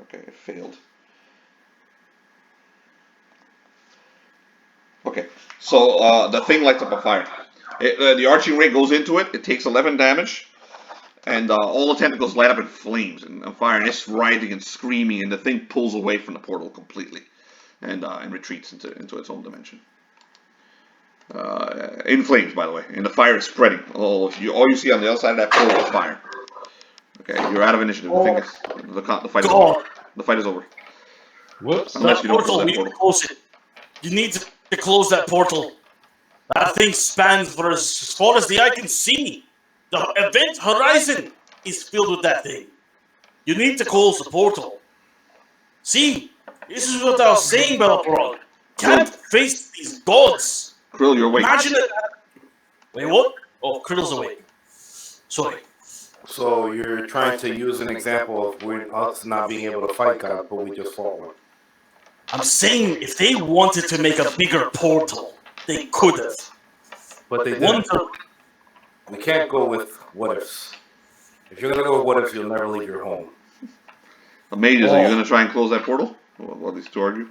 Okay, it failed. Okay, so the thing lights up a fire. The arching ray goes into it. It takes 11 damage, and all the tentacles light up in flames and fire, and it's writhing and screaming, and the thing pulls away from the portal completely, and retreats into its own dimension. In flames, by the way, and the fire is spreading. All you see on the other side of that portal is fire. Okay, you're out of initiative. I think the fight is over. The fight is over. Whoops. Unless you don't close we that need to portal. close it. You need to close that portal. That thing spans for as far as the eye can see. The event horizon is filled with that thing. You need to close the portal. See, this is what I was saying, Belprog. Can't face these gods. Krill, you're awake. Imagine it. Wait, what? Oh, Krill's awake. Sorry. So you're trying to use an example of us not being able to fight God, but we just fought one. I'm saying if they wanted to make a bigger portal, they could have. But they didn't. We can't go with what ifs. If you're gonna go with what ifs, you'll never leave your home. The mages, are you going to try and close that portal? While these two argue?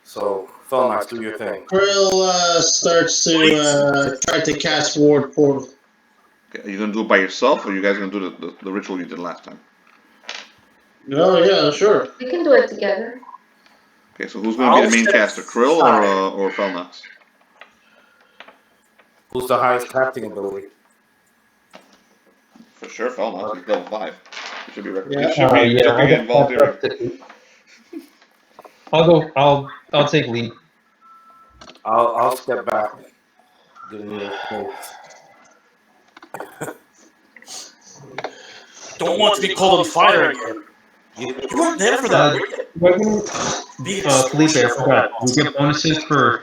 So, Felnox, do your thing. Krill starts to try to cast Ward Portal. Okay, are you going to do it by yourself, or are you guys going to do the ritual you did last time? Oh, yeah, sure. We can do it together. Okay, so who's going to be the main caster, Krill or Felnox? Who's the highest casting ability? For sure, Felnox. He's level 5. He should be Yeah. involved here. I'll take lead. I'll step back. Give me a space. Don't want to be called on fire again. You weren't there for that. Felipe, I forgot. We get bonuses for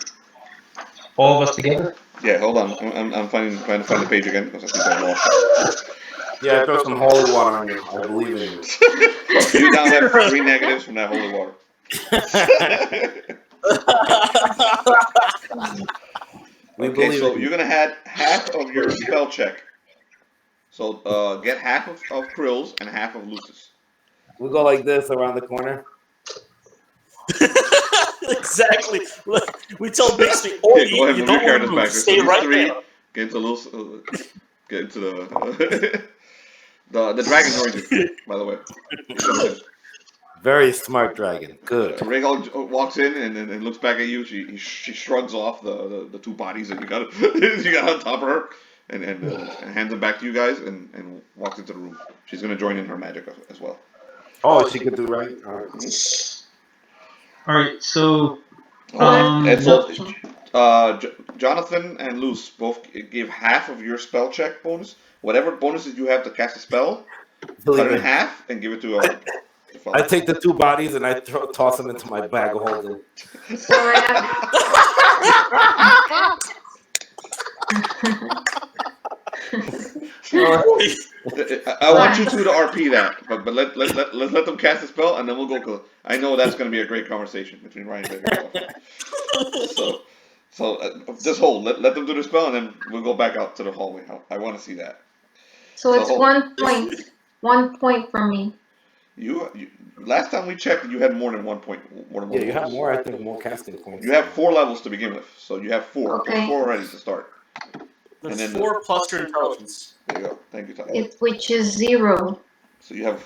all of us together? Yeah, hold on. I'm trying to find the page again because I think I lost it. Yeah, throw some holy water on you. I believe in you. You now have 3 negatives from that holy water. Okay, so you're gonna add half of your spell check. So get half of Krill's and half of Lucis. We go like this around the corner. Exactly. Look, we tell Bixby, Okay, go ahead, you move your don't characters want back. to stay right there. Get into get into the the dragon's going to, by the way. Very smart dragon. Good. Rhaegal walks in and looks back at you. She shrugs off the 2 bodies that you got you got on top of her and hands them back to you guys and walks into the room. She's gonna join in her magic as well. Oh, she could do right. All right, so And so Jonathan and Luce both give half of your spell check bonus. Whatever bonuses you have to cast a spell, cut it in half and give it to I take the 2 bodies and I toss them into my bag of holding. So I want you two to RP that, but let them cast a spell and then we'll go. I know that's going to be a great conversation between Ryan and yourself. So just hold. Let them do the spell and then we'll go back out to the hallway. I want to see that. So it's 1 point. 1 point for me. You last time we checked, you had more than 1 point. Yeah, you have more. I think more casting points. You have 4 levels to begin with, so you have 4. Okay. There's 4 already to start. There's And then 4 plus your intelligence. There you go. Thank you, Tyler. Which is 0. So you have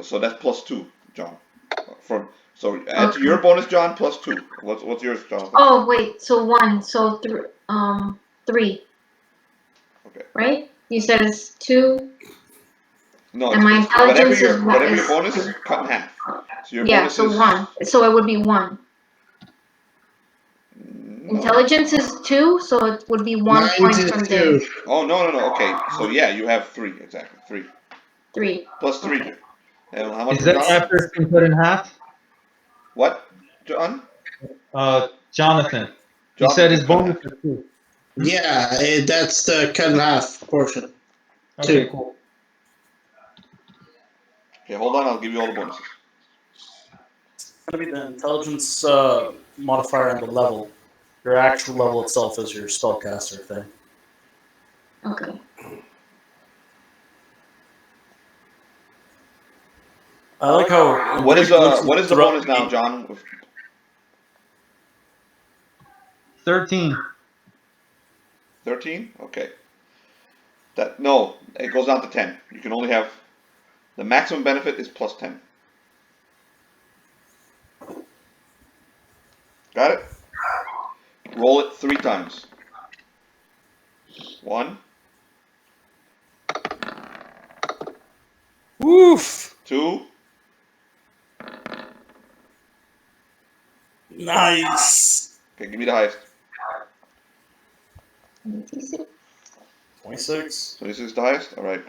so that's +2, John. Add to your bonus, John, +2. What's yours, John? Oh wait, so 1, so 3. Okay. Right? You said it's 2. No, And my intelligence whatever your bonus is, cut in half. So your bonus so is 1. So it would be 1. No. Intelligence is 2, so it would be 1 Mine point is from there. 2. Oh no. Okay, so yeah, you have 3 exactly. 3 3. plus 3. Okay. And how much? is that John? after it's been cut in half? What, John? Jonathan. He said his bonus is 2. Yeah, that's the cut in half portion. Okay, 2. cool. Okay, hold on. I'll give you all the bonuses. It's going to be the intelligence modifier and the level. Your actual level itself is your spellcaster thing. Okay. I like how. What is looks what is the throughout bonus now, John? 13. 13? Okay. No, it goes down to 10. You can only have the maximum benefit is plus 10. Got it? Roll it 3 times. 1, Woof! 2, Nice. okay, give me the highest. 26. So this is the highest? Alright.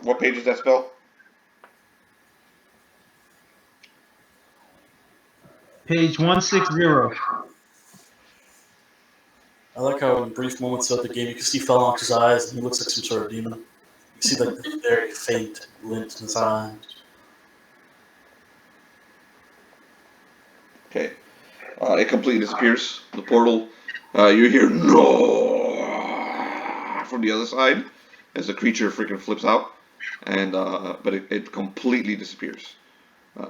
What page is that spell? Page 160. I like how in brief moments throughout the game you can see Felnox's eyes and he looks like some sort of demon. You see like the very faint glint in his eyes. Okay. It completely disappears. The portal. You hear no from the other side as the creature freaking flips out, and but it completely disappears.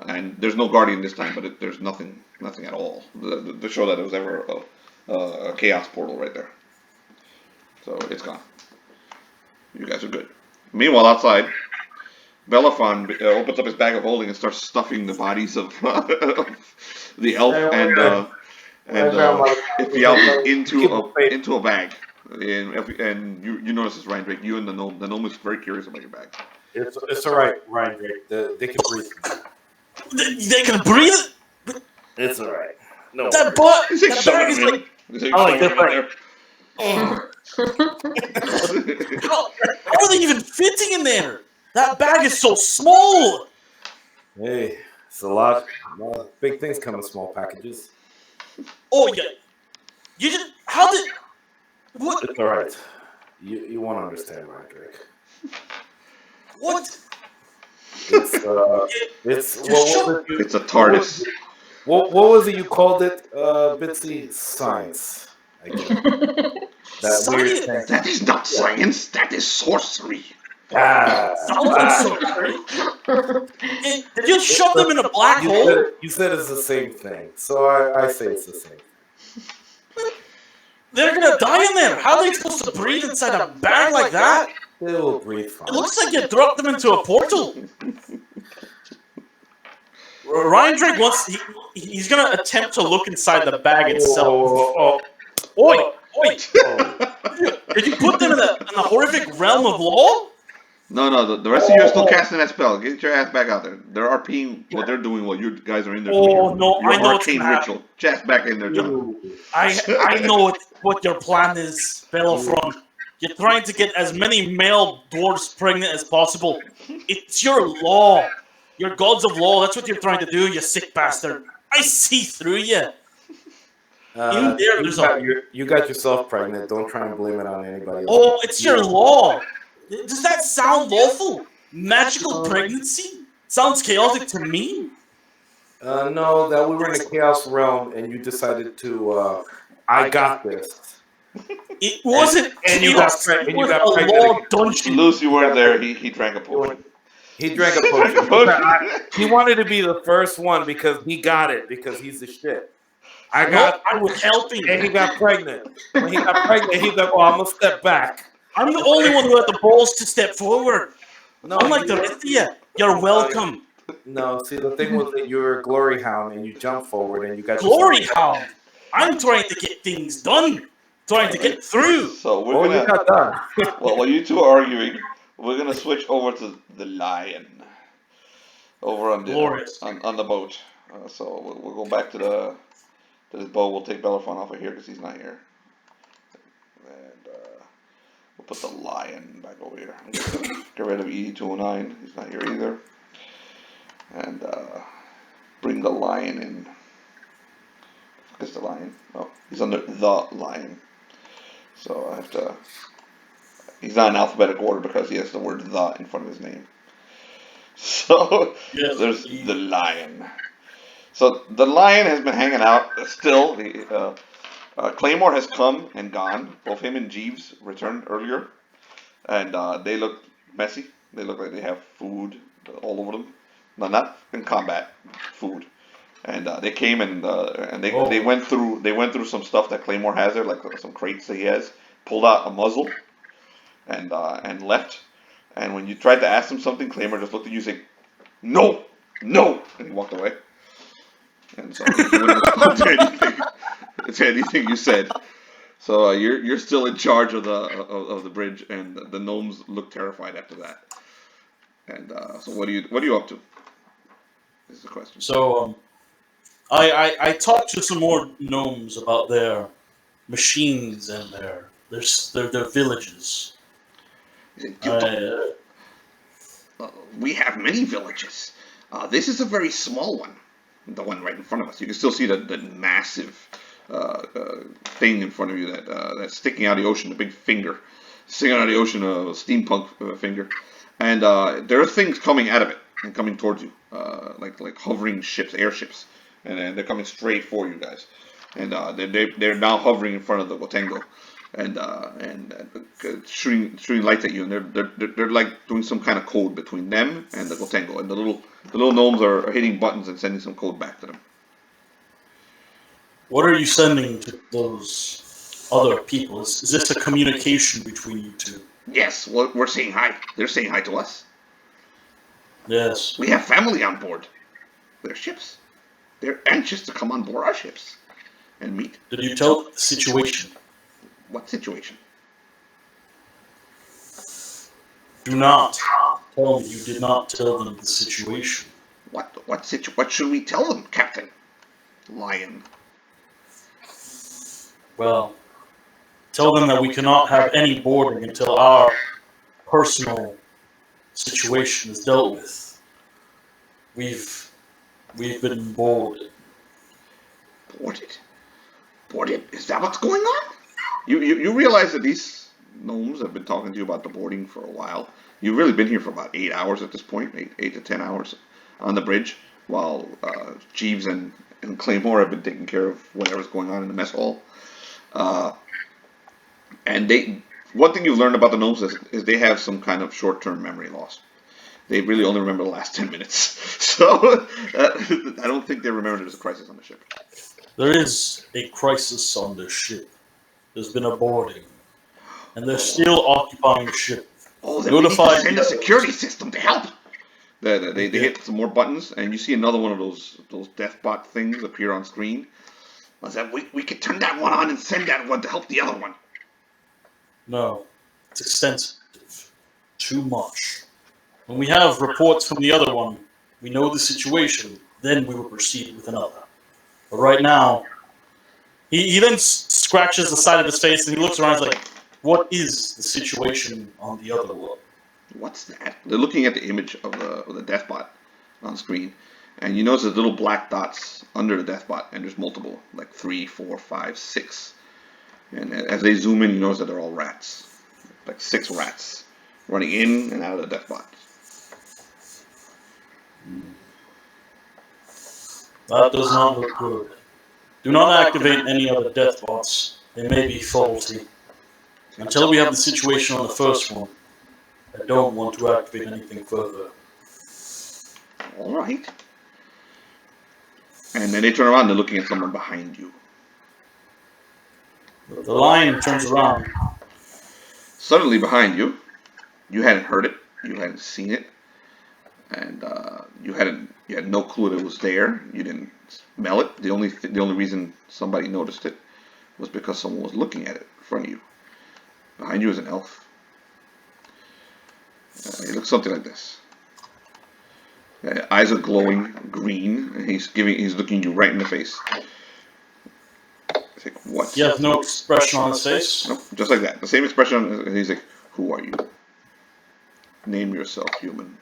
And there's no guardian this time, but there's nothing at all to show that it was ever a chaos portal right there. So it's gone. You guys are good. Meanwhile, outside, Bellerophon opens up his bag of holding and starts stuffing the bodies of the elf and Ephialtes into a bag. And you notice this, Ryan Drake. You and the gnome. The gnome is very curious about your bag. It's all right, Ryan Drake. They can breathe. They can breathe? It's all right. No. That butt! He's like, That shove bag it is in like. there. I like Shove it in there. How are they even fitting in there? That bag is so small! Hey, it's a lot of big things come in small packages. Oh, yeah. You just. How did. What? It's all right. You won't understand, Ryan Drake. What? It's It's a TARDIS. What was it you called it, Bitsy? Science. I guess. That weird thing. That is not science. That is sorcery. Sounds like sorcery. Did you shove them in a black hole? You said it's the same thing, so I say it's the same thing. They're gonna die in there. How are they supposed to breathe inside a bag like that? They'll breathe fine. It looks like you dropped them into a portal. Ryan Drake wants. He's gonna attempt to look inside the bag itself. Oi! Did you put them in the horrific realm of law? No. The rest of you are still casting that spell. Get your ass back out there. They're RPing what they're doing while you guys are in there. Oh no! Your I know what's arcane gonna ritual. happen. Jazz back in there, John. I know what your plan is, Bellerophon. You're trying to get as many male dwarves pregnant as possible. It's your law. Your gods of law. That's what you're trying to do, you sick bastard. I see through you. In there, you got yourself pregnant. Don't try and blame it on anybody else. Oh, it's your law. Does that sound lawful? Magical pregnancy? Sounds chaotic to me. No, that we were in the chaos realm, and you decided to. I got this. It wasn't. And you got pregnant. It was a law dungeon. Lucy weren't there. He drank a potion. He drank a potion. He wanted to be the first one because he got it because he's the shit. I was helping. And he got pregnant. When he got pregnant, he's like, "Oh, I'm gonna step back." I'm the only one who had the balls to step forward. No, Unlike the rest of you, you're welcome. No, see, the thing was that you were a glory hound and you jumped forward and you got glory hound. I'm trying to get things done, trying to get through. So we're gonna. You got done. Well, while you two are arguing, we're gonna switch over to the lion. Over on the on the boat. So we'll go back to this boat. We'll take Bellerophon off of here because he's not here. And we'll put the lion back over here. Get rid of E209. He's not here either. And bring the lion in. Fuck is the lion? Oh, he's under the lion. So I have to. He's not in alphabetical order because he has the word "the" in front of his name. So there's the lion. So the lion has been hanging out still. Claymore has come and gone. Both him and Jeeves returned earlier. And they look messy. They look like they have food all over them. No, not in combat. Food. And they came and they Oh. went through some stuff that Claymore has there, like some crates that he has. Pulled out a muzzle and left. And when you tried to ask him something, Claymore just looked at you saying, "No, no," and he walked away. And so he wouldn't respond to anything you said. So you're still in charge of the bridge, and the gnomes look terrified after that. And so what are you up to? Is the question. So I talked to some more gnomes about their machines and their villages. We have many villages. This is a very small one. The one right in front of us. You can still see the massive thing in front of you that's sticking out of the ocean, the big finger. Sticking out of the ocean, a steampunk finger. And there are things coming out of it and coming towards you, like hovering ships, airships. And they're coming straight for you guys. And they're now hovering in front of the Gotengo. And shooting lights at you, and they're like doing some kind of code between them and the Gotengo, and the little gnomes are hitting buttons and sending some code back to them. What are you sending to those other people? Is this a communication between you two? Yes, well, we're saying hi. They're saying hi to us. Yes. We have family on board their ships. They're anxious to come on board our ships and meet. Did you tell the situation? What situation? Do not tell me you did not tell them the situation. What should we tell them, Captain Lion? Well, tell them that we cannot have any boarding until our personal situation is dealt with. We've been boarded. Boarded? Boarded? Is that what's going on? You realize that these gnomes have been talking to you about the boarding for a while. You've really been here for about 8 hours at this point, 8 to 10 hours on the bridge, while Jeeves and Claymore have been taking care of whatever's going on in the mess hall. And one thing you've learned about the gnomes is they have some kind of short-term memory loss. They really only remember the last 10 minutes. So I don't think they remember there's a crisis on the ship. There is a crisis on this ship. There's been a boarding. And they're still occupying the ship. Oh, then we need to send a security system to help. They hit some more buttons, and you see another one of those deathbot things appear on screen. I said, we could turn that one on and send that one to help the other one. No, it's extensive. Too much. When we have reports from the other one, we know the situation, then we will proceed with another. But right now, he then scratches the side of his face and he looks around and is like, what is the situation on the other one? What's that? They're looking at the image of the deathbot on screen, and you notice there's little black dots under the deathbot, and there's multiple, like 3, 4, 5, 6. And as they zoom in, you notice that they're all rats, like 6 rats running in and out of the deathbot. That does not look good. Do not activate any other death bots. They may be faulty. Until we have the situation on the first one, I don't want to activate anything further. All right. And then they turn around, they're looking at someone behind you. The lion turns around. Suddenly behind you, you hadn't heard it, you hadn't seen it, and you had no clue that it was there. You didn't smell it. The only reason somebody noticed it was because someone was looking at it in front of you. Behind you is an elf. He looks something like this. Eyes are glowing green, and he's looking you right in the face. It's like, what? He has no expression on his face. Nope, just like that. The same expression. And he's like, who are you? Name yourself, human.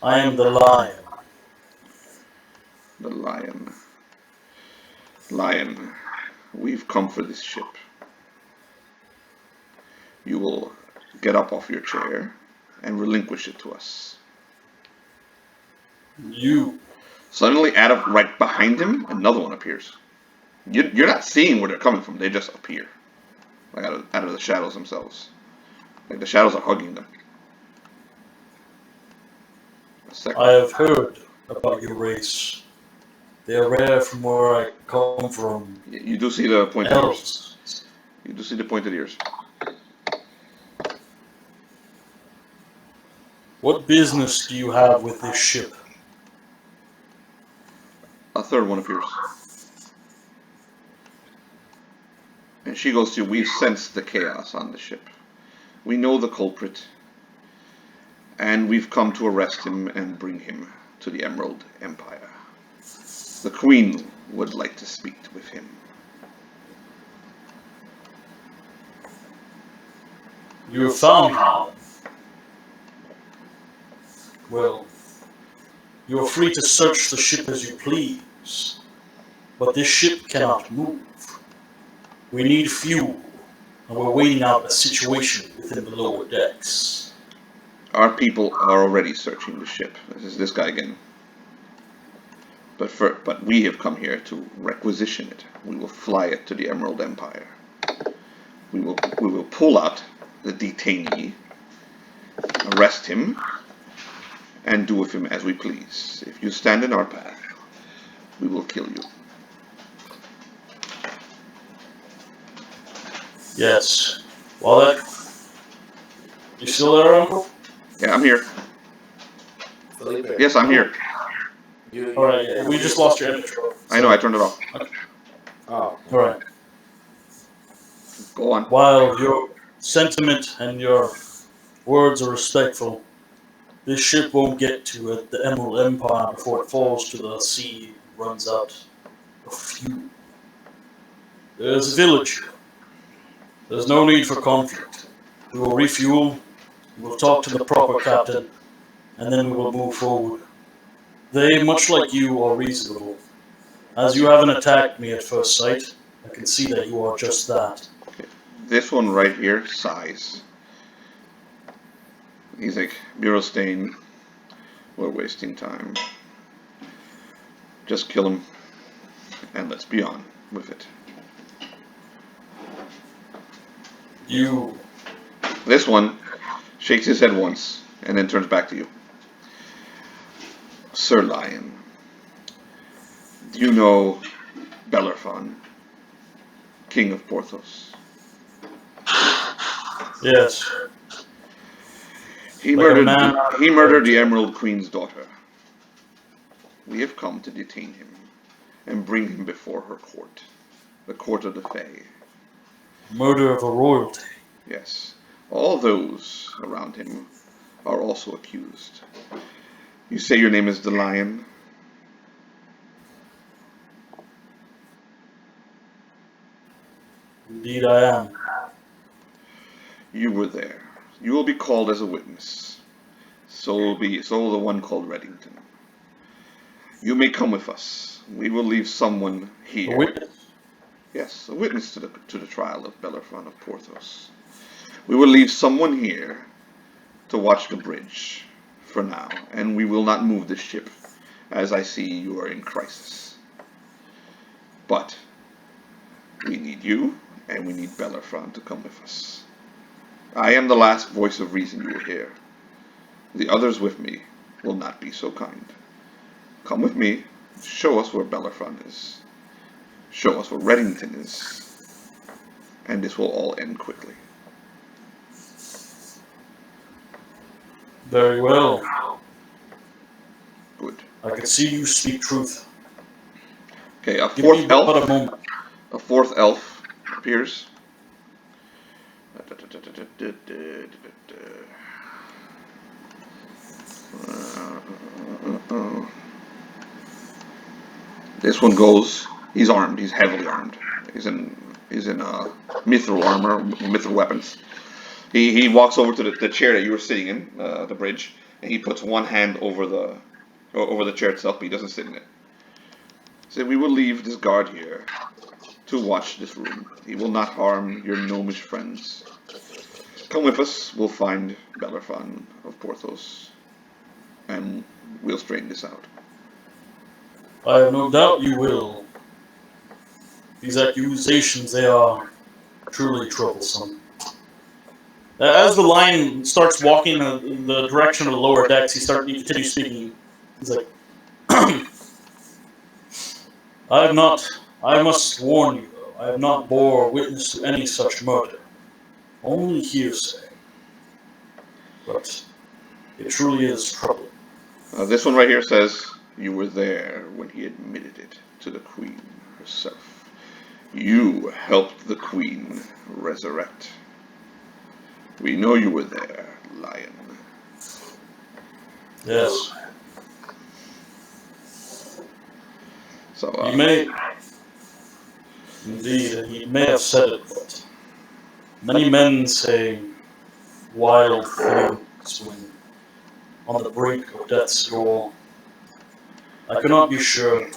I am the lion. The lion. Lion, we've come for this ship. You will get up off your chair and relinquish it to us. You. Suddenly, right behind him, another one appears. You're not seeing where they're coming from. They just appear, like out of the shadows themselves. Like the shadows are hugging them. Second. I have heard about your race. They are rare from where I come from. You do see the pointed ears. Elves. You do see the pointed ears. What business do you have with this ship? A third one appears. And she goes to, we've sensed the chaos on the ship. We know the culprit. And we've come to arrest him and bring him to the Emerald Empire. The Queen would like to speak with him. You have found him. Well, you are free to search the ship as you please, but this ship cannot move. We need fuel, and we're waiting out a situation within the lower decks. Our people are already searching the ship. This is this guy again. But we have come here to requisition it. We will fly it to the Emerald Empire. We will pull out the detainee, arrest him, and do with him as we please. If you stand in our path, we will kill you. Yes. Well, that... You still there, Uncle? Yeah, I'm here. Felipe. Yes, I'm here. Alright, yeah, we just lost your intro. I know, I turned it off. Oh. Alright. Go on. While your sentiment and your words are respectful, this ship won't get to the Emerald Empire before it falls to the sea and runs out of fuel. There's a village here. There's no need for conflict. We will refuel, we will talk to the proper captain, and then we will move forward. They, much like you, are reasonable. As you haven't attacked me at first sight, I can see that you are just that. This one right here sighs. He's like, Burostain, we're wasting time. Just kill him, and let's be on with it. You... This one shakes his head once, and then turns back to you. Sir Lion, do you know Bellerophon, King of Porthos? Yes. He Like a murdered man- the Emerald Queen's daughter. We have come to detain him and bring him before her court, the court of the Fae. Murder of a royalty. Yes, all those around him are also accused. You say your name is the Lion? Indeed I am. You were there. You will be called as a witness. So will the one called Reddington. You may come with us. We will leave someone here. A witness? Yes, a witness to the trial of Bellerophon of Porthos. We will leave someone here to watch the bridge for now, and we will not move the ship, as I see you are in crisis. But we need you, and we need Bellerophon to come with us. I am the last voice of reason you will hear. The others with me will not be so kind. Come with me, show us where Bellerophon is. Show us where Reddington is. And this will all end quickly. Very well. Good. I can see you speak truth. Okay, a Give me fourth but a elf. moment. A fourth elf appears. This one goes. He's armed. He's heavily armed. He's in mithril armor, mithril weapons. He walks over to the chair that you were sitting in, the bridge, and he puts one hand over the chair itself, but he doesn't sit in it. So we will leave this guard here to watch this room. He will not harm your gnomish friends. Come with us. We'll find Bellerophon of Porthos, and we'll straighten this out. I have no doubt you will. These accusations, they are truly troublesome. As the lion starts walking in the direction of the lower decks, he continues speaking. He's like, I must warn you, though, I have not bore witness to any such murder. Only hearsay. But it truly is troubling. This one right here says, you were there when he admitted it to the queen herself. You helped the queen resurrect. We know you were there, lion. Yes. So, He may. Indeed, he may have said it, but many men say wild things when on the brink of death's door. I cannot be sure.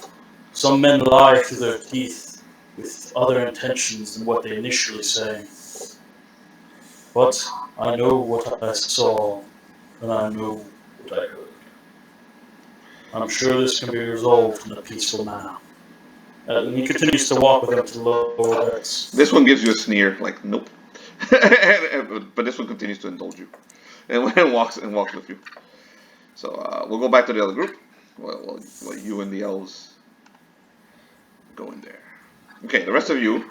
Some men lie through their teeth with other intentions than what they initially say. But I know what I saw, and I know what I heard. I'm sure this can be resolved in a peaceful manner. And he continues to walk with them to the lower decks. this one gives you a sneer, like, nope. But this one continues to indulge you. And walks with you. So, we'll go back to the other group. Well, you and the elves go in there. Okay, the rest of you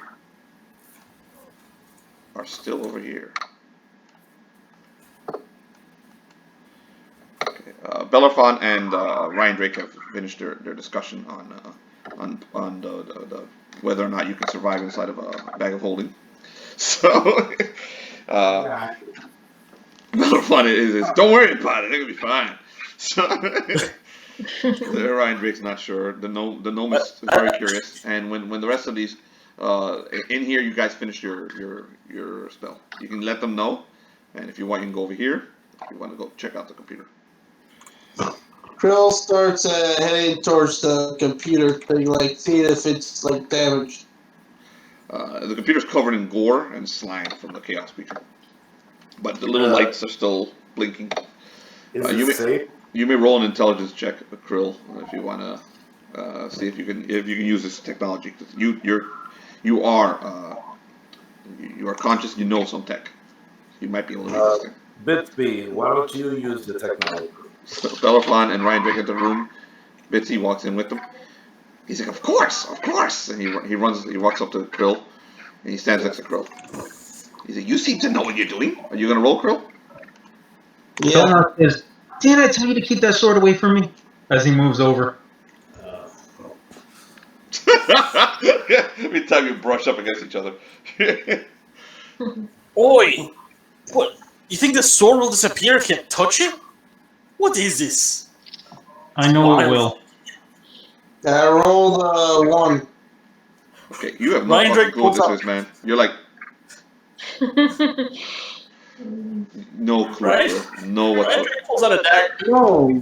are still over here. Okay, Bellerophon and Ryan Drake have finished their discussion on the whether or not you can survive inside of a bag of holding. So, Bellerophon is don't worry about it, it'll be fine. So, Ryan Drake's not sure. The gnome is very curious, and when the rest of these in here, you guys finish your spell. You can let them know, and if you want, you can go over here. If you want to go check out the computer. Krill starts heading towards the computer, like seeing if it's like damaged. The computer's covered in gore and slime from the chaos creature, but the little lights are still blinking. Is it safe? You may roll an intelligence check, Krill, if you want to see if you can use this technology. You are conscious. You know some tech. You might be able to read this thing. Bitsby, why don't you use the technology? So Bellerophon and Ryan Drake enter the room. Bitsy walks in with them. He's like, of course, and he walks up to Krill, and he stands next to Krill. He's like, you seem to know what you're doing. Are you gonna roll, Krill? Yeah. Belnar says, "Didn't I tell you to keep that sword away from me?" As he moves over. Every time you brush up against each other. Oi! What? You think the sword will disappear if you touch it? What is this? I know it will. I rolled 1. Okay, you have no Ryan fucking Drake clue what pulls this is, man. You're like, no clue, Right? Krill. No Ryan whatsoever. Drake pulls out a dagger. No,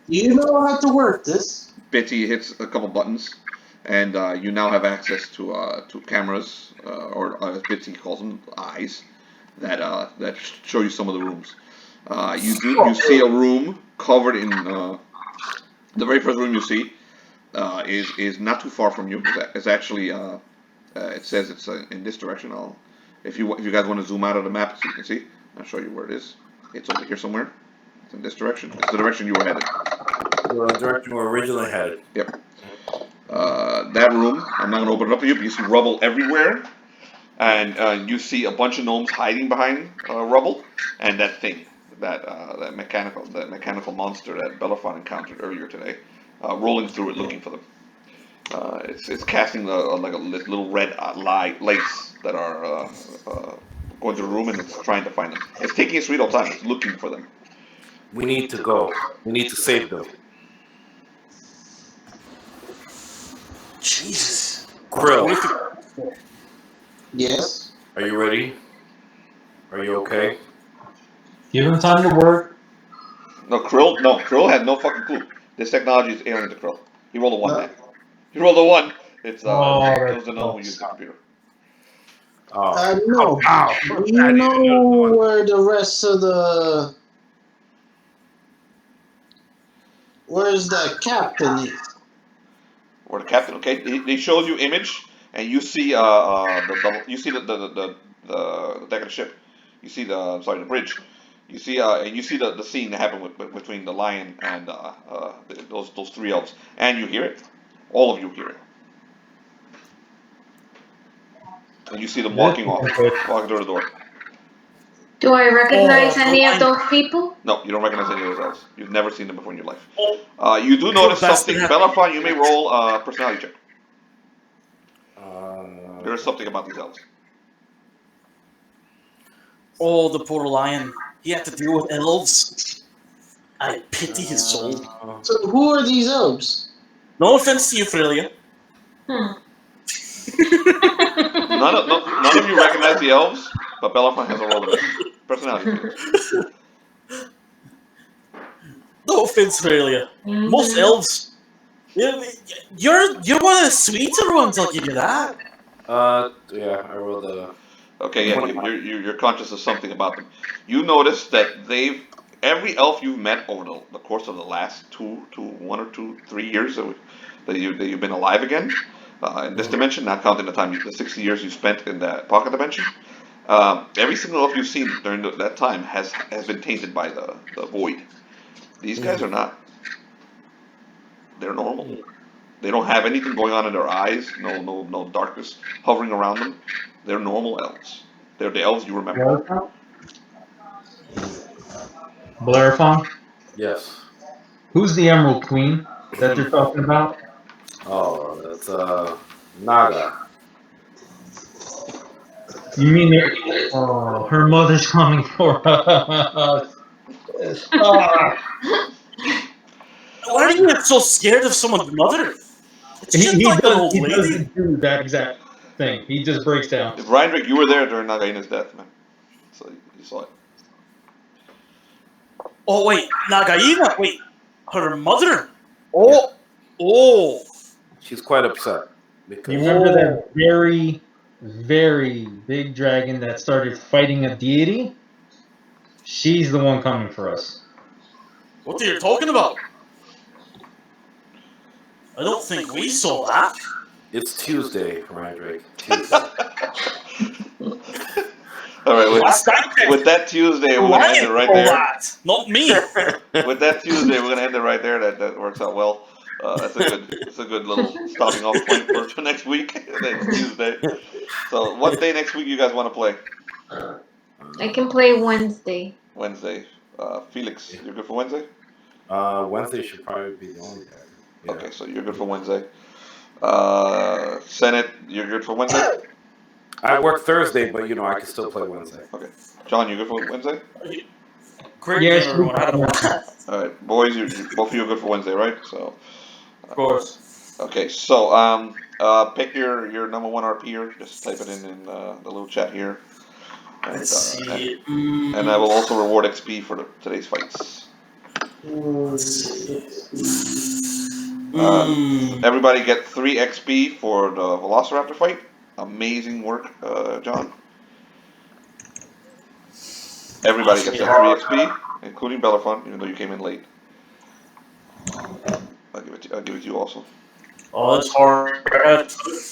you know how to work this. Bitsy hits a couple buttons, and you now have access to cameras, or as Bitsy calls them, eyes, that show you some of the rooms. You see a room covered in the very first room you see is not too far from you. It's actually it says it's in this direction. If you guys want to zoom out of the map so you can see, I'll show you where it is. It's over here somewhere. It's in this direction. It's the direction you were headed. The direction we were originally headed. Yep. That room, I'm not going to open it up for you, but you see rubble everywhere. And you see a bunch of gnomes hiding behind rubble. And that thing, that mechanical monster that Bellerophon encountered earlier today, rolling through it looking for them. It's casting like a little red lights that are going through the room, and it's trying to find them. It's taking its sweet old time. It's looking for them. We need to go. We need to save them. Jesus. Krill, Yes. are you ready? Are you okay? Give him time to work. No, Krill had no fucking clue. This technology is alien to Krill. He rolled a 1, man. He rolled a 1. It's it was the gnome who used the computer. Oh. No. Ow. Do you know where the rest of the... Where's the captain is? Or the captain, okay? He shows you image, and you see you see the deck of the ship. You see the bridge. You see and you see the scene that happened between the lion and those three elves, and you hear it. All of you hear it, and you see them walking off, walking through the door. Do I recognize Oh, any of I- those people? No, you don't recognize any of those elves. You've never seen them before in your life. Oh, You do notice bastard something. ha- Belafon, you may roll a personality check. Uh, There is something about these elves. oh, the poor lion. He had to deal with elves. I pity his soul. So who are these elves? No offense to you, Frelia. Hmm. None of you recognize the elves, but Belafon has a roll of personality. No offense, Frelia. Most elves. You're one of the sweeter ones, I'll give you that. yeah, I rolled a. Okay, yeah, you're conscious of something about them. You notice that every elf you've met over the course of the last 1 or 2, 3 years that you've been alive again, in this dimension, not counting the 60 years you spent in that pocket dimension. Every single elf you've seen during that time has been tainted by the void. These guys are not. They're normal. They don't have anything going on in their eyes. No darkness hovering around them. They're normal elves. They're the elves you remember. Blarifon? Yes. Who's the Emerald Queen that they're talking about? Oh, that's Naga. You mean her mother's coming for us? Ah. Why are you so scared of someone's mother? It's he, just he like an does, old he lady. doesn't do that exact thing. He just breaks down. If Rindrick, you were there during Nagaina's death, man. So you saw it. Oh wait, Nagaina. Wait, her mother. Oh. She's quite upset because You remember that very, very big dragon that started fighting a deity? She's the one coming for us. What are you talking about? I don't think we saw that. it's Tuesday, Drake. Tuesday. All right, Last night, with that Tuesday, we're gonna end it right for there. that, not me. With that Tuesday, we're gonna end it right there. That works out well. That's a good little stopping off point for next week. Next Tuesday. So, what day next week you guys want to play? I can play Wednesday. Wednesday. Felix, you're good for Wednesday? Wednesday should probably be the only day. Yeah. Okay, so you're good for Wednesday. Senate, you're good for Wednesday? I work Thursday, but I can still play Wednesday. Okay. John, you good for Wednesday? Great Yes, game, everyone. I had a blast. All right, boys, both of you are good for Wednesday, right? So, Of course. okay, so pick your number one RP here. Just type it in the little chat here. And, Let's see. and I will also reward XP for today's fights. Everybody get 3 XP for the Velociraptor fight. Amazing work, John. Everybody gets that 3 XP, including Belafon, even though you came in late. I'll give it to you also. Oh, that's hard.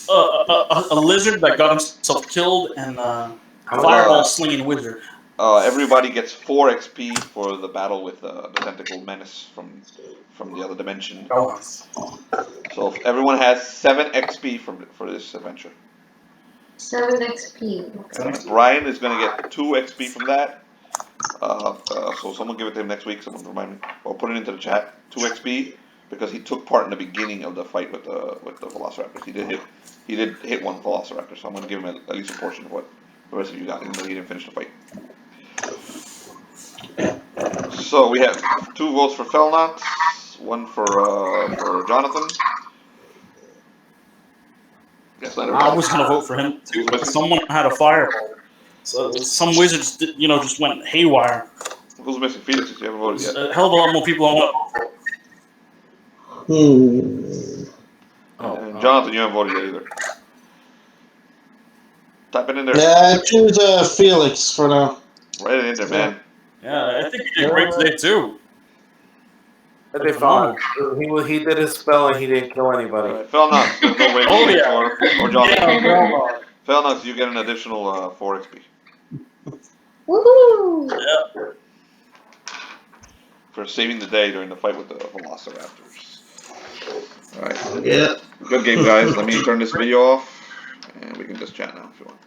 A lizard that got himself killed and fireball slinging wizard. Everybody gets 4 XP for the battle with the tentacle menace from the other dimension. Oh. So everyone has 7 XP for this adventure. 7 XP. And Brian is going to get 2 XP from that. So someone give it to him next week. Someone remind me, or put it into the chat. 2 XP because he took part in the beginning of the fight with the Velociraptors. He did hit one Velociraptor, so I'm going to give him at least a portion of what the rest of you got, even though he didn't finish the fight. So we have 2 votes for Felnot, 1 for Jonathan. Yes, I was gonna vote for him too, but someone had a fireball. So some wizards, just went haywire. Who's missing? Felix, you haven't voted yet. A hell of a lot more people I want. And Jonathan, you haven't voted yet either. Type it in there. Yeah, choose Felix for now. Write it in there, man. Yeah, I think you did great today too. They found he did his spell and he didn't kill anybody. Alright, Felnox, there's no way Oh, Felix yeah. or Jonathan. Yeah, Felnox, you get an additional 4 XP. Woohoo! For saving the day during the fight with the Velociraptors. Alright. Yeah. Good game, guys. Let me turn this video off, and we can just chat now if you want.